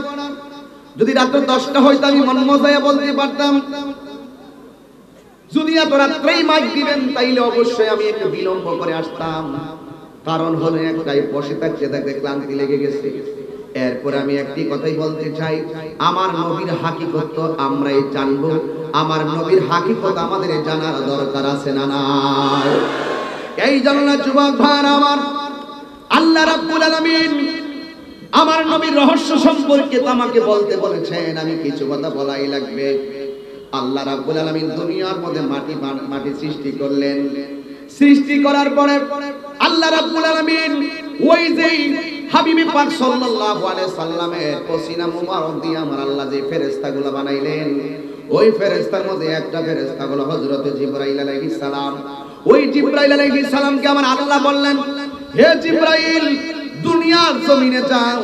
যদি রাত 10টা হইতো আমি মন মজায়া বলতে পারতাম। যদি এত রাত্রেই মাইক দিবেন তাইলে অবশ্যই আমি একটু বিলম্ব করে আসতাম। কারণ হলো একটাই, বসে থাকতে থাকতে ক্লান্তি লেগে গেছে। এরপর আমি একটি কথাই বলতে চাই, আমার নবীর হাকিকত তো আমরাই জানবো, আমার নবীর হাকিকত আমাদের জানার দরকার আছে না নাই? এই জন্য যুবক ভাই আমার, আল্লাহ রাব্বুল আলামিন আমার নবীর রহস্য সম্পর্কে তো আমাকে বলতে বলেছেন, আমি কিছু কথা বলাই লাগবে। আল্লাহ রাব্বুল আলামিন দুনিয়ার মধ্যে মাটি সৃষ্টি করলেন। সৃষ্টি করার পরে আল্লাহ রাব্বুল আলামিন ওই যে হাবিবি পাক সাল্লাল্লাহু আলাইহি সাল্লামের পসিনা মুবারক দিয়ে আমার আল্লাহ যে ফেরেশতাগুলো বানাইলেন, ওই ফেরেশতার মধ্যে একটা ফেরেশতা হলো হযরত জিবরাইল আলাইহিস সালাম। ওই জিবরাইল আলাইহিস সালামকে আমার আল্লাহ বললেন, হে জিবরাইল, দুনিয়ার জমিনে যাও,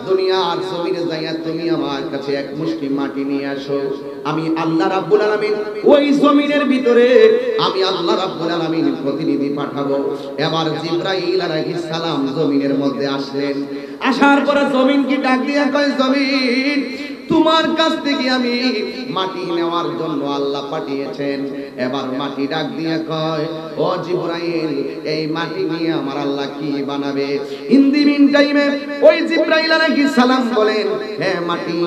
দুনিয়ার জমিনে যাইয়া তুমি আমার কাছে এক মুষ্টি মাটি নিয়ে আসো। আমি আল্লাহ রাব্বুল আলামিন ওই জমিনের ভিতরে আমি আল্লাহ রাব্বুল আলামিন প্রতিনিধি পাঠাবো। এবার জিবরাইল আলাইহিস সালাম জমিনের মধ্যে আসলেন। আসার পরে জমিনকে ডাক দিয়া কয়, জমিন, তোমার কাছ থেকে আমি মাটি নেওয়ার জন্য আল্লাহ পাঠিয়েছেন। এবার মাটি ডাক দিয়ে কয়, ও জিবরাইল, এই মাটি নিয়ে আমার আল্লাহ কি বানাবে? ইন দি মিন টাইমে ওই জিবরাইল আলাইহিস সালাম বলেন, হে মাটি,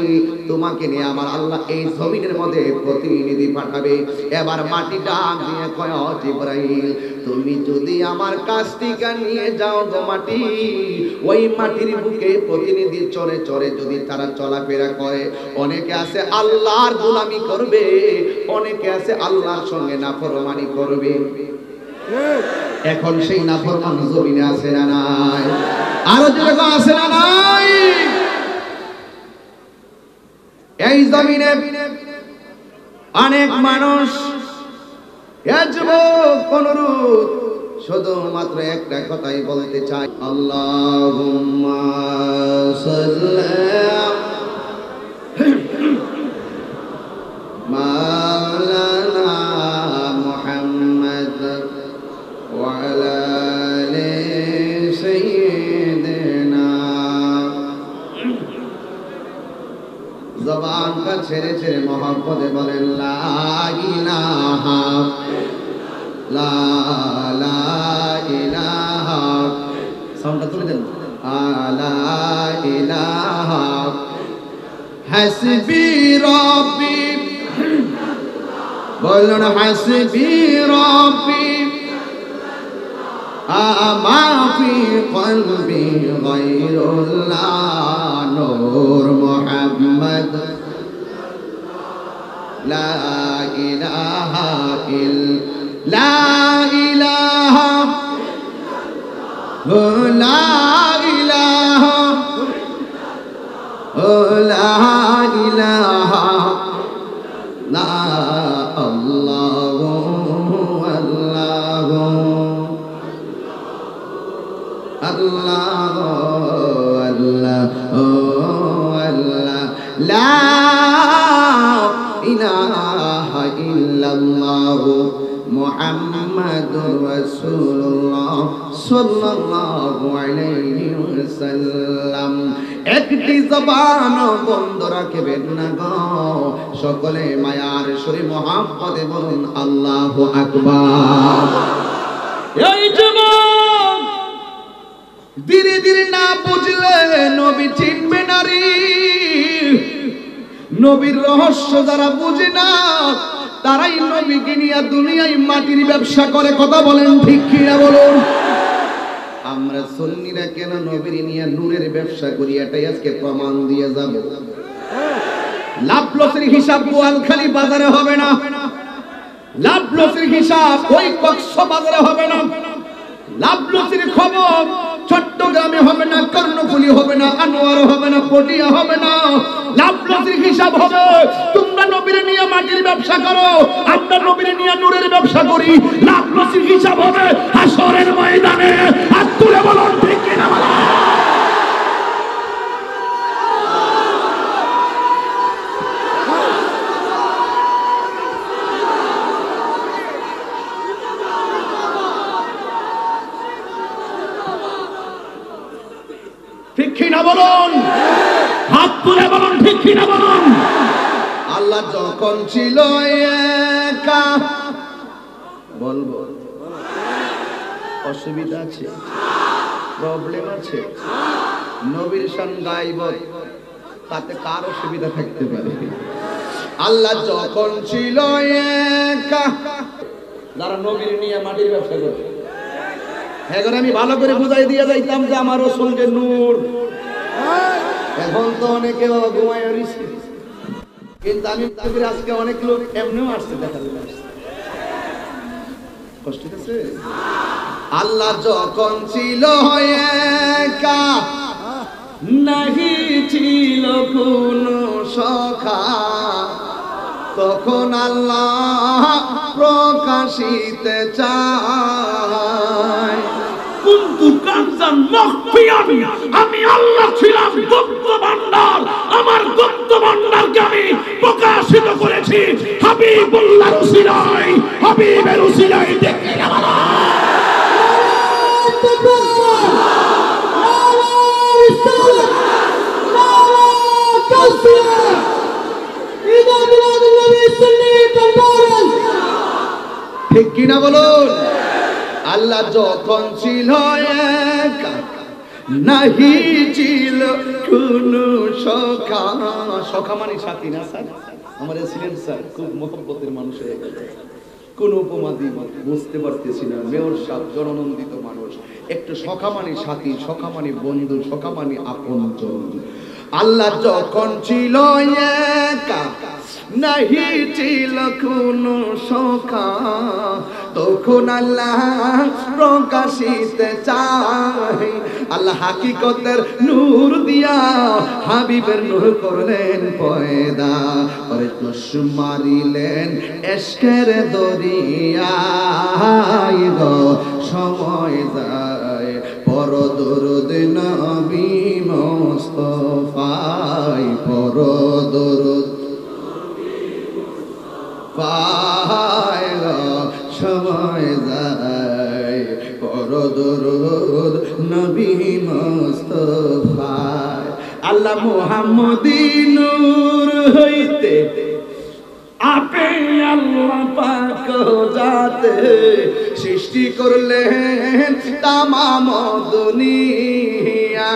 তোমাকে নিয়ে আমার আল্লাহ এই জমিনের মধ্যে প্রতিনিধি পাঠাবে। এবার মাটি ডাক দিয়ে কয়, ও জিবরাইল, তুমি যদি আমার কাছ থেকে নিয়ে যাও গো মাটি, ওই মাটির বুকে প্রতিনিধি চড়ে চড়ে যদি তারা চলাফেরা করে, অনেকে আছে আল্লাহর গোলামি করবে, অনেকে আছে আল্লাহর সঙ্গে নাফরমানি করবে। এখন সেই নাফরমান জমিনে আছে না নাই? আরো যেরকম আছে না নাই? এই জমিনে অনেক মানুষ অনুরোধ শুধুমাত্র একটা কথাই বলতে চাই, আল্লাহুম্মা সাল্লি মাওলানা মুহাম্মদ ওয়া আলা আলি সাইয়্যিদিনা। জবান কা ছেড়ে ছেড়ে মহব্বতে বলেন, লা ইলাহা লা লা ইলাহা, সাউন্ডটা তুলে দেন, লা ইলাহা হাসবি রাব্বি, বলুন হাসবি রাব্বি আমা ফি কলবি গায়রুল্লাহ নূর মুহাম্মদ লা ইলাহা লা ইলাহা লা ইলাহা লা ইলাহা লা আল্লাহু আল্লাহু আল্লাহু আল্লাহু আল্লাহ লা ইলাহা ইল্লাল্লাহু মুহাম্মাদুর রাসূলুল্লাহ সাল্লাল্লাহু আলাইহি ওয়াসাল্লাম। একটি জবান বন্ধ রাখবেন না গো, সকলে মায়ার সুরে মুহাম্মদে বলুন আল্লাহু আকবার। এই জবান ধীরে ধীরে না বুঝলে নবী চিনবে না রে। নবীর রহস্য যারা বুঝে না, তারাই নবীকে নিয়ে দুনিয়ায় মাটির ব্যবসা করে। কথা বলেন ঠিক কিনা বলুন? আমরা সুন্নিরা কেন নবীর নিয়ে নূরের ব্যবসা করি, এটাই আজকে প্রমাণ দিয়ে যাব। লাভ লসের হিসাব গোয়ালখালী বাজারে হবে না, লাভ লসের হিসাব ওই কক্সবাজারে হবে না, লাভ লসের খবর চট্টগ্রামে হবে না, কর্ণফুলী হবে না, আনোয়ার হবে না, পটিয়া হবে না। লাভ লসের হিসাব হবে তোমরা নবীর নিয়ে মাটির ব্যবসা করো, আমরা নবীর নিয়ে নূরের ব্যবসা করি। লাভ লসের হিসাব হবে হাসরের ময়দানে। হাত তুলে বলুন ঠিক কিনা বলুন? ঠিক কিনা বলুন? হাত তুলে বলুন ঠিক কিনা বলুন? আল্লাহ যখন ছিল একা, বলবো অসুবিধা আছে, প্রবলেম আছে, নবীর শান গাইব, তাতে কার অসুবিধা থাকতে পারে? আল্লাহ যখন ছিল একা, যারা নবীর নিয়ে মাটির ব্যবসা করে, এখন আমি ভালো করে বুঝাই দিয়ে যাইতাম যে আমার রাসূলকে নূর। এখন তো অনেকে ঘুমায় রইছে, কিন্তু আমি আজকে অনেক লোক এমনিও আসছে দেখা যায়। কষ্ট হচ্ছে? আল্লাহ যখন ছিল একা, নাহি ছিল কোনো সখা, তখন আল্লাহ প্রকাশিতে চায়। কুনতু কানজান মখফিয়ান, আমি আল্লাহ ছিলাম গুপ্ত ভান্ডার, আমার গুপ্ত ভান্ডারকে আমি প্রকাশিত করেছি হাবিবুল্লাহর উসিলায়, হাবিবের উসিলায়। দেখে না বলো ঠিক কিনা বলুন? আল্লাহ যখন ছিল একা, নাহি ছিল কোনো সখা। সখা মানে সাথী না স্যার? আমার ছিলেন স্যার, খুব মহব্বতের মানুষ হয়ে গেল। কোন উপমা দিব বুঝতে পারতেছি না। মেয়র সাহেব জননন্দিত মানুষ, একটু সখা মানে সাথী, সখা মানে বন্ধু, সখা মানে আপনজন। আল্লাহ যখন ছিল একা, নাহি ছিল কোনো সখা, তখন আল্লাহ প্রকাশিতে চায়। আল্লাহ হাকিকতের নূর দিয়া হাবিবের নূর করলেন পয়দা, পরে তুষ মারিলেন এশকের দরিয়ায় গো। সময় যায় পর দরুদ নবী মুস্তাফায়, পর দরুদ পায় গো। সময় যায় পর দরুদ নবী মুস্তাফায়। আল্লাহ মুহাম্মদী নূর হইতে আপে আল্লাহ পাক যাতে সৃষ্টি করলেন তামাম দুনিয়া।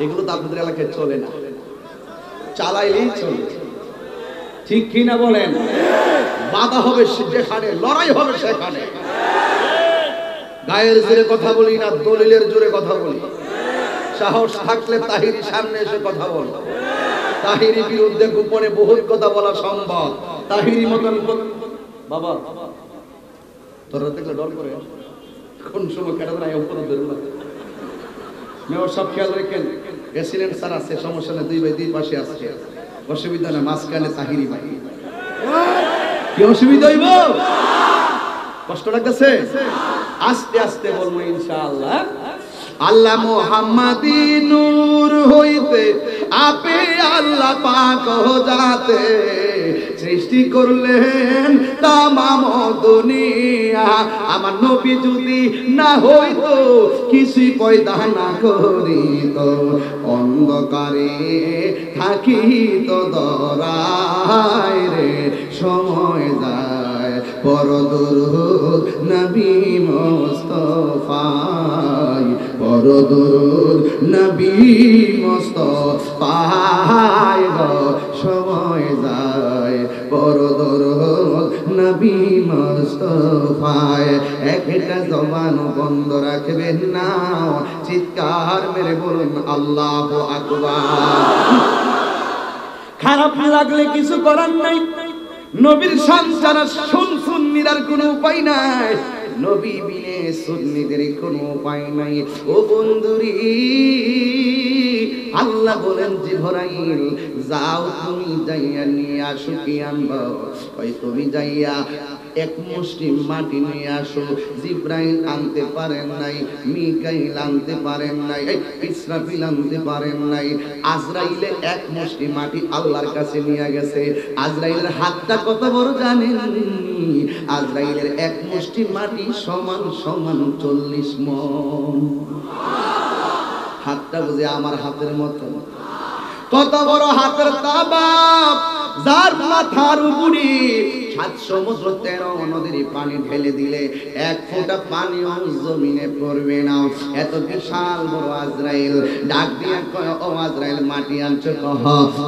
এগুলো তো আপনাদের এলাকায় চলে না, চালাইলেই চলে। ঠিক কিনা বলেন? বাধা হবে যেখানে, লড়াই হবে সেখানে। গায়ের জোরে কথা বলি না, দলিলের জোরে কথা বলি। সাহস থাকলে তাহিরি সামনে এসে কথা বল। তাহিরি বিরুদ্ধে গোপনে বহুত কথা বলা সম্ভব। তাহিরি মতন বাবা তোরা দেখলে ডর করে, কোন সময় কেটে দেয় উপরে ধরে না। মেয়র সব খেয়াল রেখেন, প্রেসিডেন্ট স্যার আছে, সমস্যা নেই, দুই ভাই দুই পাশে আসছে, অসুবিধা নেই। মাঝখানে তাহিরি ভাই, কি অসুবিধা হইব? কষ্ট লাগতেছে? আস্তে আস্তে বলবো ইনশাআল্লাহ। আল্লাহ মুহাম্মাদী নূর হইতে আপে আল্লাহ পাক যাতে সৃষ্টি করলেন তামাম দুনিয়া। আমার নবী যদি না হইতো, কিছুই পয়দা না করিত, অন্ধকারে থাকিত দরায় রে। সময় যায় পর দরুদ নবী মুস্তাফায়, পর দরুদ নবী মুস্তাফায় গো। সময় যায় পর দরুদ নবী মুস্তাফায়। একটা জবান বন্ধ রাখবেন না, চিৎকার মেরে বলুন আল্লাহু আকবার। খারাপ লাগলে কিছু করার নাই। নবীর শান ছাড়া সুন্নিদের কোনো উপায় নাই, নবী বিনে সুন্নিদের কোনো উপায় নাই। ও বন্ধুরি, আল্লাহ বলেন জিবরাইল যাও তুমি যাইয়া নিয়ে আসো। কি আনবা? ওই তুমি যাইয়া এক মুষ্টি মাটি নিয়ে আসো। জিবরাইল আনতে পারেন নাই, মিকাইল আনতে পারেন নাই, ইসরাফিল আনতে পারেন নাই। আজরাইলে এক মুষ্টি মাটি আল্লাহর কাছে নিয়ে গেছে। আজরাইলের হাতটা কত বড় জানেন? আজরাইলের এক মুষ্টি মাটি সমান সমান 40 মণ। হাতটা বুঝে আমার হাতের মতো। কত বড় হাতের তাবাব, যার মাথার উপরে 7 সমুদ্র 13 নদীর পানি ঢেলে দিলে 1 ফোঁটা পানিও জমিনে পড়বে না। এত বিশাল বড় আজরাইল ডাক দিয়ে কয়, ও আজরাইল মাটি আনছো কহ।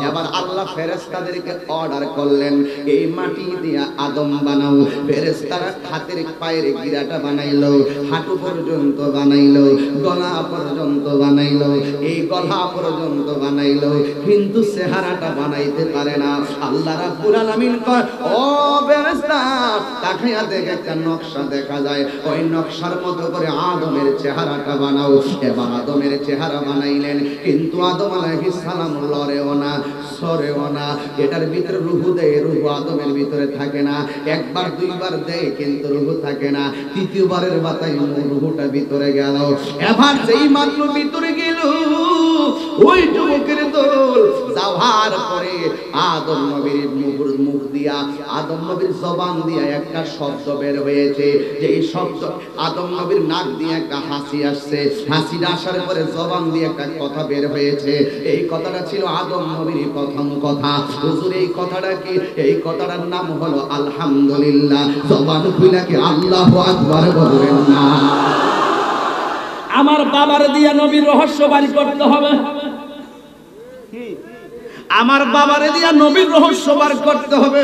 এবার আল্লাহ ফেরেশতাদেরকে অর্ডার করলেন, এই মাটি দিয়া আদম বানাও। ফেরেশতারা হাতের পায়ের গিরাটা বানাইলো, হাঁটু পর্যন্ত বানাইলো, গলা পর্যন্ত বানাইলো, এই গলা পর্যন্ত বানাইলো, কিন্তু চেহারাটা বানাইতে পারে না। আল্লাহ রাব্বুল আলামিন কয়, ও ফেরেশতা তাকিয়া দেখে একটা নকশা দেখা যায়, ওই নকশার মতো করে আদমের চেহারাটা বানাও। এবার আদমের চেহারা বানাইলেন, কিন্তু আদম আলাইহিস সালাম লড়েও না সরেও না। এটার ভিতরে রূহ দেয়, রূহ আদমের ভিতরে থাকে না। একবার দুইবার দেয় কিন্তু রূহ থাকে না। তৃতীয়বারের বাতায় রূহটা ভিতরে গেল। এবার যেই মাত্র ভিতরে গেল, ওই যুবকের দল যাওয়ার পরে আদম নবীর মুখ দিয়া, আদম নবীর জবান দিয়া একটা শব্দ বের হয়েছে। যেই শব্দ আদম নবীর নাক দিয়ে একটা হাসি আসছে, হাসিটা আসার পরে জবান দিয়ে একটা কথা বের হয়েছে। এই কথাটা ছিল আদম নবীর প্রথম কথা। হুজুর এই কথাটা কি? এই কথাটার নাম হলো আলহামদুলিল্লাহ। জবান খুলে কি আল্লাহু আকবার বলবেন না? আমার বাবার দিয়া নবীর রহস্য বাড়ি করতে হবে। আমার বাবারে দিয়া নবীর রহস্য বার করতে হবে।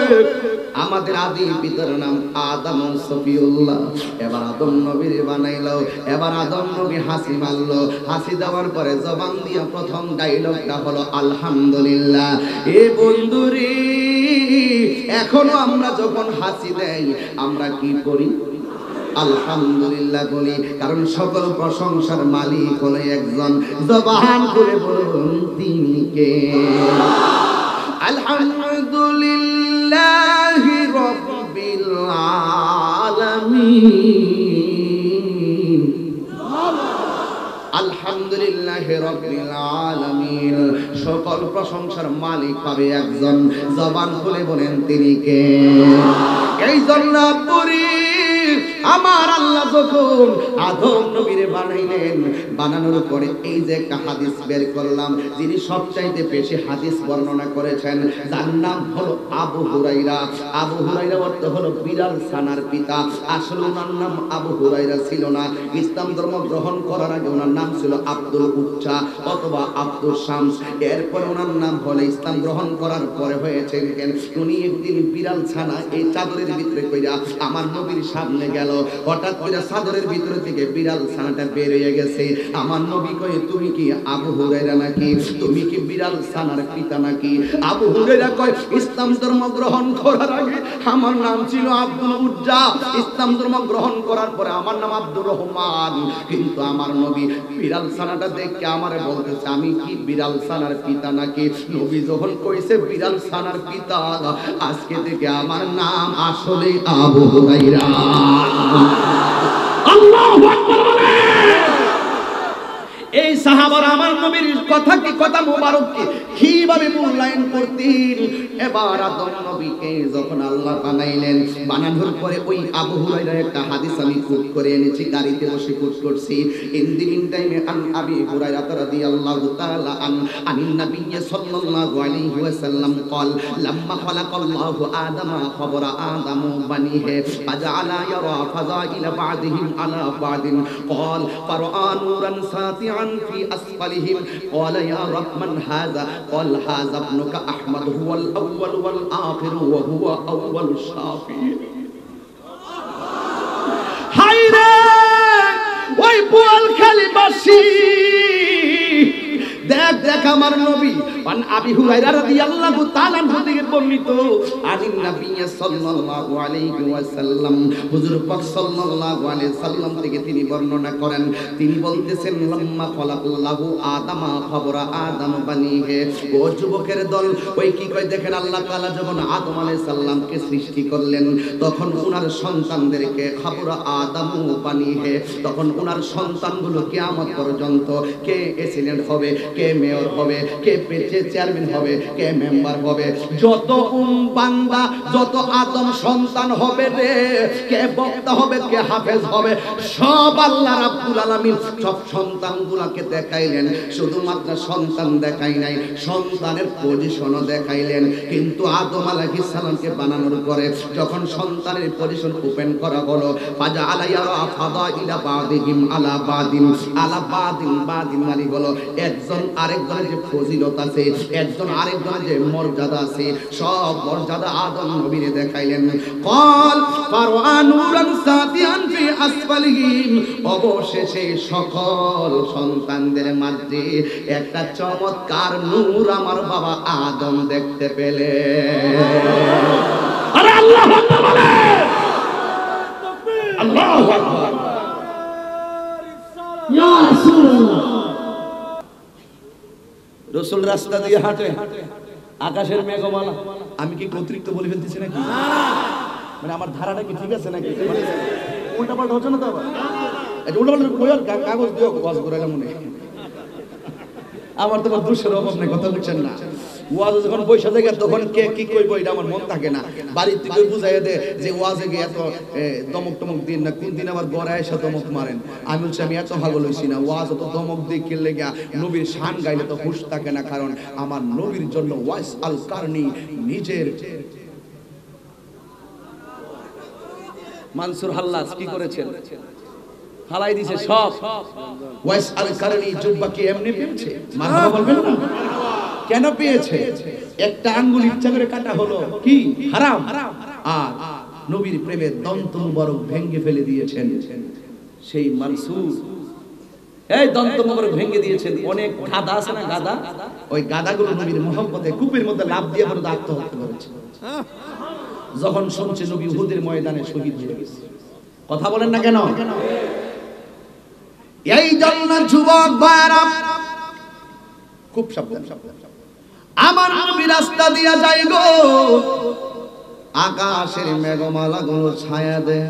আমাদের আদি পিতার নাম আদম সফিউল্লাহ। এবার আদম নবীর বানাইলো। এবার আদম নবী হাসি মারলো। হাসি দেওয়ার পরে জবান দিয়ে প্রথম ডায়লগটা হলো আলহামদুলিল্লাহ। এ বন্ধুরে, এখনো আমরা যখন হাসি দেই আমরা কি করি? আলহামদুলিল্লাহ বলি, কারণ সকল প্রশংসার মালিক হলো একজন। জবান খুলে বলুন তিনি কে? আলহামদুলিল্লাহি রাব্বিল আলামিন। আলহামদুলিল্লাহি রাব্বিল আলামিন। সকল প্রশংসার মালিক পাবে একজন। জবান খুলে বলেন তিনি কে? এই জন্য পড়ি আমার আল্লাহ যখন আদম নবীরে বানাইলেন, বানানোর পরে এই যে একটা হাদিস বের করলাম, যিনি সবচাইতে বেশি হাদিস বর্ণনা করেছেন, যার নাম হলো আবু হুরায়রা। আবু হুরায়রা অর্থ হলো বিড়াল ছানার পিতা। আসলে ওনার নাম আবু হুরায়রা ছিল না। ইসলাম ধর্ম গ্রহণ করার আগে ওনার নাম ছিল আব্দুল উচ্চা অথবা আব্দুল শামস। এরপরে ওনার নাম হলো, ইসলাম গ্রহণ করার পরে হয়েছে উনি একদিন বিড়াল ছানা এই চাদরের ভিতরে কইরা আমার নবীর সামনে গেল। হঠাৎ করে চাদরের ভিতর থেকে বিড়াল ছানাটা বের হয়ে গেছে। আমার নবী কয়, তুমি কি আবু হুরায়রা নাকি? তুমি কি বিড়াল ছানার পিতা নাকি? আবু হুরায়রা কয়, ইসলাম ধর্ম গ্রহণ করার আগে আমার নাম ছিল আব্দুল উজ্জা। ইসলাম ধর্ম গ্রহণ করার পরে আমার নাম আব্দুর রহমান। কিন্তু আমার নবী বিড়াল ছানাটা দেখে আমারে বলতেছে, আমি কি বিড়াল ছানার পিতা নাকি? নবী যখন কইছে বিড়াল ছানার পিতা, আজকে থেকে আমার নাম আসলে আবু হুরায়রা। আল্লাহু আকবার বলে। এই সাহাবারা আমার নবীর কথা কি, কথা মুবারককে কিভাবে মূল্যায়ন করতেন। এবার আদম নবীকে যখন আল্লাহ বানাইলেন, বানানোর পরে ওই আবু হুরায়রার একটা হাদিস আমি কোট করে এনেছি, গাড়িতে বসে কোট করছি। ইন দি মিন টাইমে আন আবি হুরায়রা রাদিয়াল্লাহু তাআলা আনিন নবী সাল্লাল্লাহু আলাইহি ওয়াসাল্লাম قال لما خلق الله آدم خبر آدم بنيه فجعل يرى فضائل بعضهم على بعض قال فرأى نورا ساطعا في أسفلهم قال يا رب من هذا قال هذا ابنك أحمد هو الأول والآخر وهو أول الشافعين. হায়রে ওই বোয়ালখালী বাসী, দেখ দেখ আমার নবী। আন আবি হুরায়রা রাদিয়াল্লাহু তাআলা আনহু থেকে বর্ণিত, আনিন নবী সাল্লাল্লাহু আলাইহি ওয়াসাল্লাম, হুজুর পাক সাল্লাল্লাহু আলাইহি সাল্লাম থেকে তিনি বর্ণনা করেন। তিনি বলতেছেন, লাম্মা খলাকাল্লাহু আদামা খবরা আদম বানিহে। ও যুবকের দল, ওই কি কয় দেখেন, আল্লাহ তাআলা যখন আদম আলাইহিস সালামকে সৃষ্টি করলেন, তখন ওনার সন্তানদেরকে খবরা আদম বানিহে, তখন ওনার সন্তানগুলো কিয়ামত পর্যন্ত কে প্রেসিডেন্ট হবে, কে মেয়র হবে, কে চেয়ারম্যান হবে, কে মেম্বার হবে, যত বান্দা, যত আদম সন্তান হবে রে, কে বক্তা হবে, কে হাফেজ হবে, সব আল্লাহ রাব্বুল আলামিন সব সন্তানগুলোকে দেখাইলেন। শুধুমাত্র সন্তান দেখাই নাই, সন্তানের পজিশনও দেখাইলেন। কিন্তু আদম আলাইহিস সালামকে বানানোর পরে যখন সন্তানের পজিশন ওপেন করা হলো, ফাজা আলাইয়া ফাদাইলা বাদিহিম আলা বাদিন আলা বাদিন, বাদিন মানে হলো একজন আরেকজনের যে ফজিলত আছে, একজন আরেকজনের যে মর্যাদা আছে, সব মর্যাদা আদম নবীরে দেখাইলেন। قال فرأى نورا ساطعا في আসফালিহিম, অবশেষে সকল সন্তানদের মাঝে একটা চমৎকার নূর আমার বাবা আদম দেখতে পেলেন। আরে আল্লাহু আকবার বলে। আল্লাহু আকবার। ইয়া রাসূলুল্লাহ। রাসূল রাস্তা দিয়ে হাঁটে, আকাশের মেঘমালা। আমি কি অতিরিক্ত বলে ফেলতেছি নাকি? মানে আমার ধারাটা কি ঠিক আছে নাকি? উল্টা পাল্টা হচ্ছে না তো আবার? উল্টা পাল্টা কইয়ার কাগজ দিও ওয়াজ করাইলাম মনে। আমার তো দুঃখের অভাব নেই, কথা বুঝছেন না? ওয়াজ যখন পয়সা থেকে তখন কে কি কইব এটা আমার মন থাকে না। বাড়ির থেকে বুঝাইয়া দে যে ওয়াজে গিয়ে এত দমক টমক দিন না, কোন দিন আবার গড়ায় এসে দমক মারেন। আমি বলছি আমি এত পাগল হইছি না, ওয়াজ অত দমক দিয়ে কিনলে গিয়া নবীর শান গাইলে তো হুশ থাকে না। কারণ আমার নবীর জন্য ওয়াইস আল কারনি নিজের মানসুর হাল্লাজ কি করেছেন? ফালাই দিয়েছে সব। ওয়াইস আল কারনি জুব্বা কি এমনি পেয়েছে? মারহাবা বলবেন না? কেন পেয়েছে? একটা আঙ্গুল ইচ্ছা করে কাটা হলো, কি হারাম। আর নবীর প্রেমের দন্ত মুবারক ভেঙে ফেলে দিয়েছেন সেই মানসুর। এই দন্ত মুবারক ভেঙে দিয়েছেন। অনেক গাদা আছে না, গাদা, ওই গাদাগুলো নবীর মুহাব্বতে কূপের মধ্যে লাফ দিয়ে পড়ে আত্মহত্যা করেছে যখন শুনছে নবী উহুদের ময়দানে শহীদ হয়ে গেছে। কথা বলেন না কেন? এই জন্য যুবক ভাইরা খুব সাবধান। আমার নবী রাস্তা দিয়া যাই গো, আকাশের মেঘমালা গুলো ছায়া দেয়।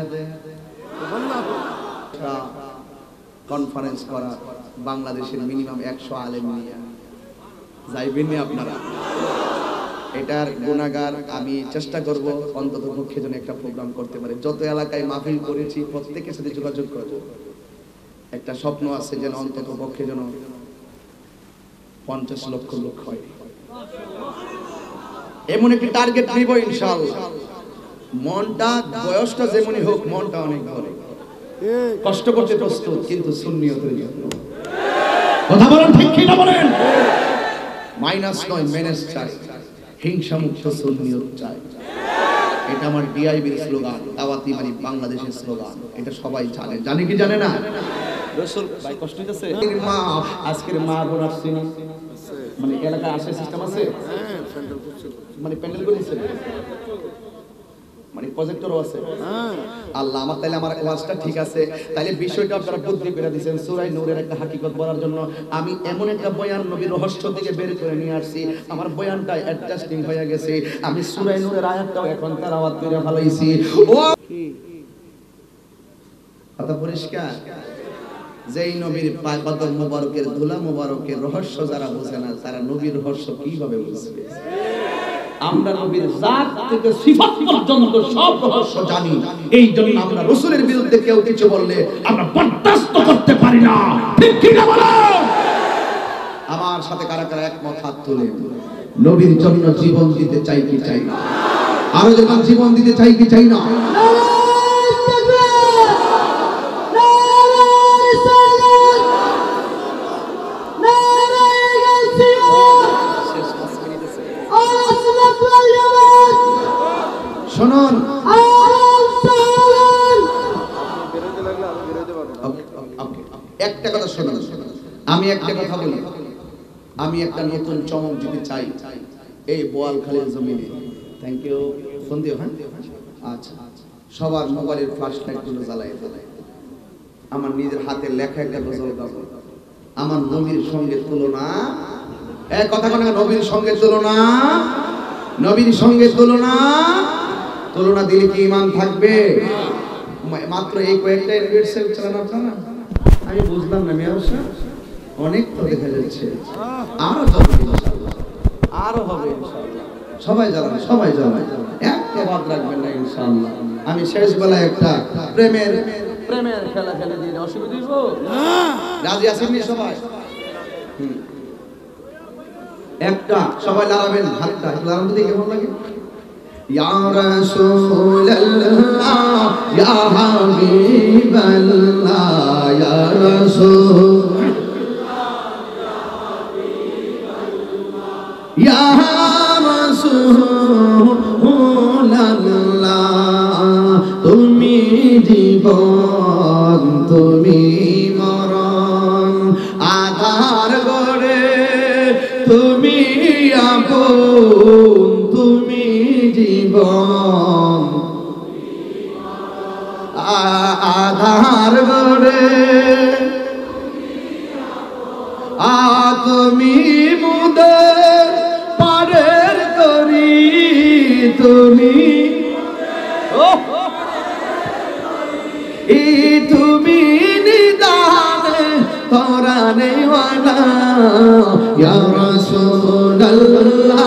কনফারেন্স করা বাংলাদেশের মিনিমাম 100 আলেম নিয়ে যাইবেন না আপনারা। এটার গুনাহগার আমি চেষ্টা করব অন্তত পক্ষে যেন একটা প্রোগ্রাম করতে পারে। যত এলাকায় মাহফিল করেছি প্রত্যেকের সাথে যোগাযোগ করব। একটা স্বপ্ন আছে যেন অন্তত পক্ষে যেন 50 লক্ষ লোক হয়, এমন একটি টার্গেট নিব ইনশাআল্লাহ। মনটা বয়সটা যেমনই হোক, মনটা অনেক বড়, কষ্ট করতে প্রস্তুত, কিন্তু সুন্নিয়তের জন্য। কথা বলেন ঠিক কি না বলেন? মাইনাস নয়, মেনেস চাই, হিংসা মুক্ত সুন্নিয়ত চাই। এটা আমার ডিআইবির স্লোগান, দাওয়াতি মানে বাংলাদেশের স্লোগান। এটা সবাই জানে, জানে কি জানে না? রাসূল ভাই কষ্ট হইতাছে। মা আজকের মা বোন আসছে না, মানে এলাকায় আসে সিস্টেম আছে, মানে প্যান্ডেল করেছে, মানে প্রজেক্টরও আছে। আল্লাহ আমার, তাইলে আমার ওয়াজটা ঠিক আছে। তাইলে বিষয়টা আপনারা বুদ্ধি করে দিয়েছেন। সূরা নূরের একটা হাকিকত বলার জন্য আমি এমন একটা বয়ান নবীর রহস্য থেকে বের করে নিয়ে আসছি, আমার বয়ানটা অ্যাডজাস্টিং হয়ে গেছে। আমি সূরা নূরের আয়াতটাও এখন তেলাওয়াত করে ফেলাইছি। ও কি কথা পরিষ্কার? যেই নবীর পাক কদম মোবারকের ধুলা মোবারকের রহস্য যারা বোঝে না, তারা নবীর রহস্য কিভাবে বুঝবে? আমরা নবীর জাত থেকে সিফাত পর্যন্ত সব রহস্য জানি। এই জন্য আমরা রাসূলের বিরুদ্ধে কেউ কিছু বললে আমরা বরদাস্ত করতে পারি না। ঠিক কি না বলো? আমার সাথে কারা কারা একমত হাত তুলেন? নবীর জন্য জীবন দিতে চাই কি চাই না? আরো যখন জীবন দিতে চাই কি চাই না? শুনুন, একটা কথা শুনুন, আমি একটা কথা বলি। আমি একটা নতুন চমক দিতে চাই এই বোয়ালখালীর জমিনে। Thank you. ফোন দিও। হ্যাঁ আচ্ছা, সবার মোবাইলের ফ্ল্যাশ লাইট গুলো জ্বালায় জ্বালায় আমার নিজের হাতে লেখা একটা গজল গাবো। আমার নবীর সঙ্গে তুলনা, এক কথা কোন নবীর সঙ্গে তুলনা, নবীর সঙ্গে তুলনা, তুলনা দিলে কি ঈমান থাকবে? মাত্র এই কয়েকটা ইউনিভার্সিটি চালান আপনারা, আমি বুঝলাম না মেয়র সাহেব, অনেক তো দেখা যাচ্ছে। আরো হবে ইনশাআল্লাহ, আরো হবে ইনশাআল্লাহ। সবাই জানান, সবাই জানান, একটা বাদ রাখবেন না ইনশাআল্লাহ। আমি শেষ বেলায় একটা প্রেমের খেলা খেলে দিয়ে অসুবিধা দিব না। রাজি আছেন সবাই? একটা সবাই লড়াবেন, হাতটা লড়াতে দেখে কেমন লাগে? ইয়া রাসূলুল্লাহ ইয়া হাবিবাল্লাহ ইয়া রাসূলুল্লাহ ইয়া রাসূলুল্লাহ, তুমি জীবন তুমি মরণ, আধার গড়ে তুমি আপন, তুমি জীবন জীবন আধার গড়ে তুমি মুদের পারের করি তুমি তুমি নিদানে কোরআনে ওয়ালা ইয়া রাসূলুল্লাহ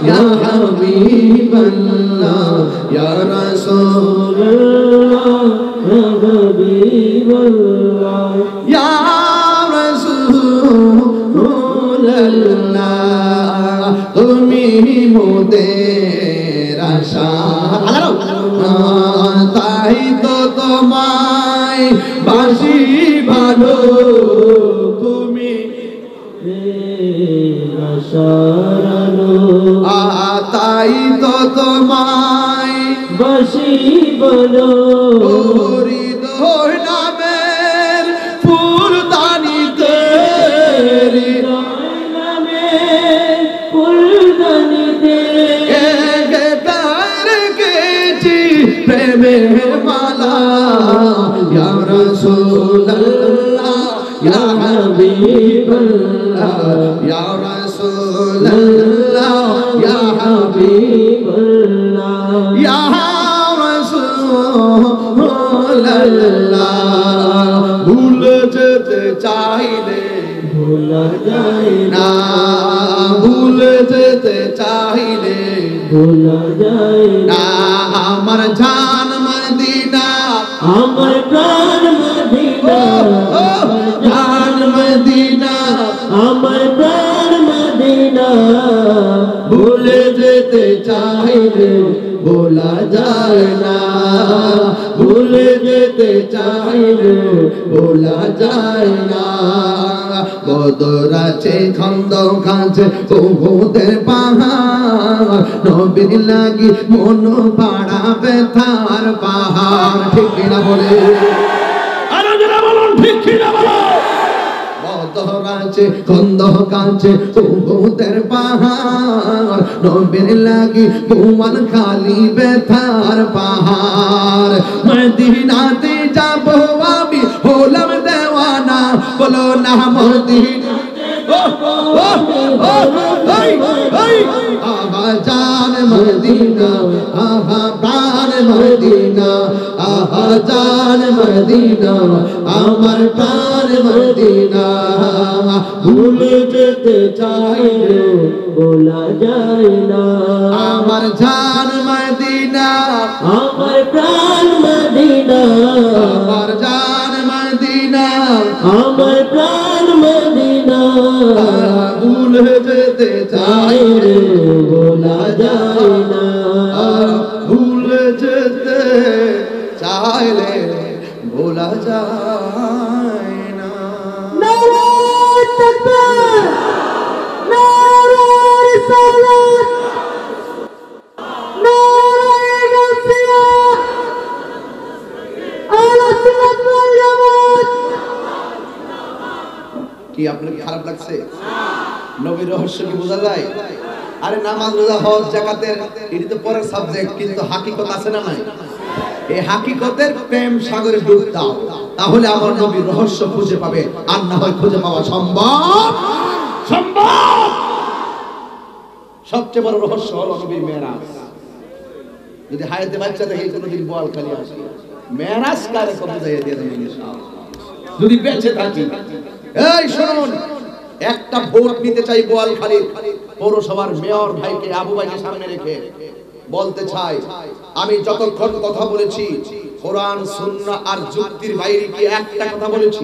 ইয়া হাবিবাল্লাহ ইয়া রাসূলুল্লাহ ইয়া হাবিবাল্লাহ ইয়া রাসূলুল্লাহ তুমি মোদের আশা তাই তো তোমায় বাসি ভালো তুমি তাই তো তোমায় বাসি ভালো হৃদয় নামের ফুলদানিতে প্রেমের মালা ইয়া রাসূলুল্লাহ ইয়া হাবিবাল্লাহ ইয়া রাসূলুল্লাহ ইয়া হাবিবাল্লাহ ইয়া রাসূলুল্লাহ ভুলে যেতে চাইলে ভোলা যায় না ভুলে যেতে চাইলে ভোলা যায় না আমার জান মদিনা আমার প্রাণ মদিনা জান মদিনা আমার প্রাণ মদিনা ভুলে যেতে চাইলে ভোলা যায় না ভুলে যেতে চাইলে ভোলা যায় না বদর আছে খন্দক আছে উহুদের পাহাড় নবীর লাগি মন পাড়া ব্যথার পাহাড় ঠিক কিনা বলে আরে যারা বলুন ঠিক কিনা বলো বদর আছে খন্দক আছে উহুদের পাহাড় নবীর লাগি মন খালি ব্যথার পাহাড় মদিনাতে যাব আমি হলাম দেওয়ানা বলো না মদিনা আহা জান মদিনা আহা প্রাণ মদিনা আহা জান মদিনা আমার প্রাণ মদিনা ভুলে যেতে চাইলে বলা যায় না আমার জান মদিনা আমার প্রাণ মদিনা আমার জান মদিনা আমার প্রাণ মদিনা ভুলে যেতে চাইলে বলা যায় না ভুলে যেতে চাইলে বলা যায় না নারায়ে তাকবীর নারায়ে রিসালাত নারায়ে গাউসিয়া আহলে সুন্নাত ওয়াল জামাত কি আপনার খারাপ লাগছে নবীর রহস্য কি বোঝা যায় আরে নামাজ রোজা হজ যাকাতের এটি তো পরের সাবজেক্ট কিন্তু হাকিকত আছে না নাই এই হাকিকতের প্রেম সাগরে ডুব দাও তাহলে আমার নবীর রহস্য খুঁজে পাবে আর না হয় খুঁজে পাওয়া সম্ভব সম্ভব সবচেয়ে বড় রহস্য হলো নবীর মেরাজ যদি হায়াতে বাচ্চা থেকে কোনোদিন বল খালি আসে মেরাজ কারে কত বুঝাইয়া দিয়ে দেবেন ইনশাআল্লাহ যদি বেঁচে থাকি এই শুনুন একটা ভোট নিতে চাই বোয়ালখালীর পৌরসভার মেয়র ভাইকে আবু ভাইকে সামনে রেখে বলতে চাই আমি যতক্ষণ কথা বলেছি কোরআন সুন্নাহ আর যুক্তির বাইরে কি একটা কথা বলেছি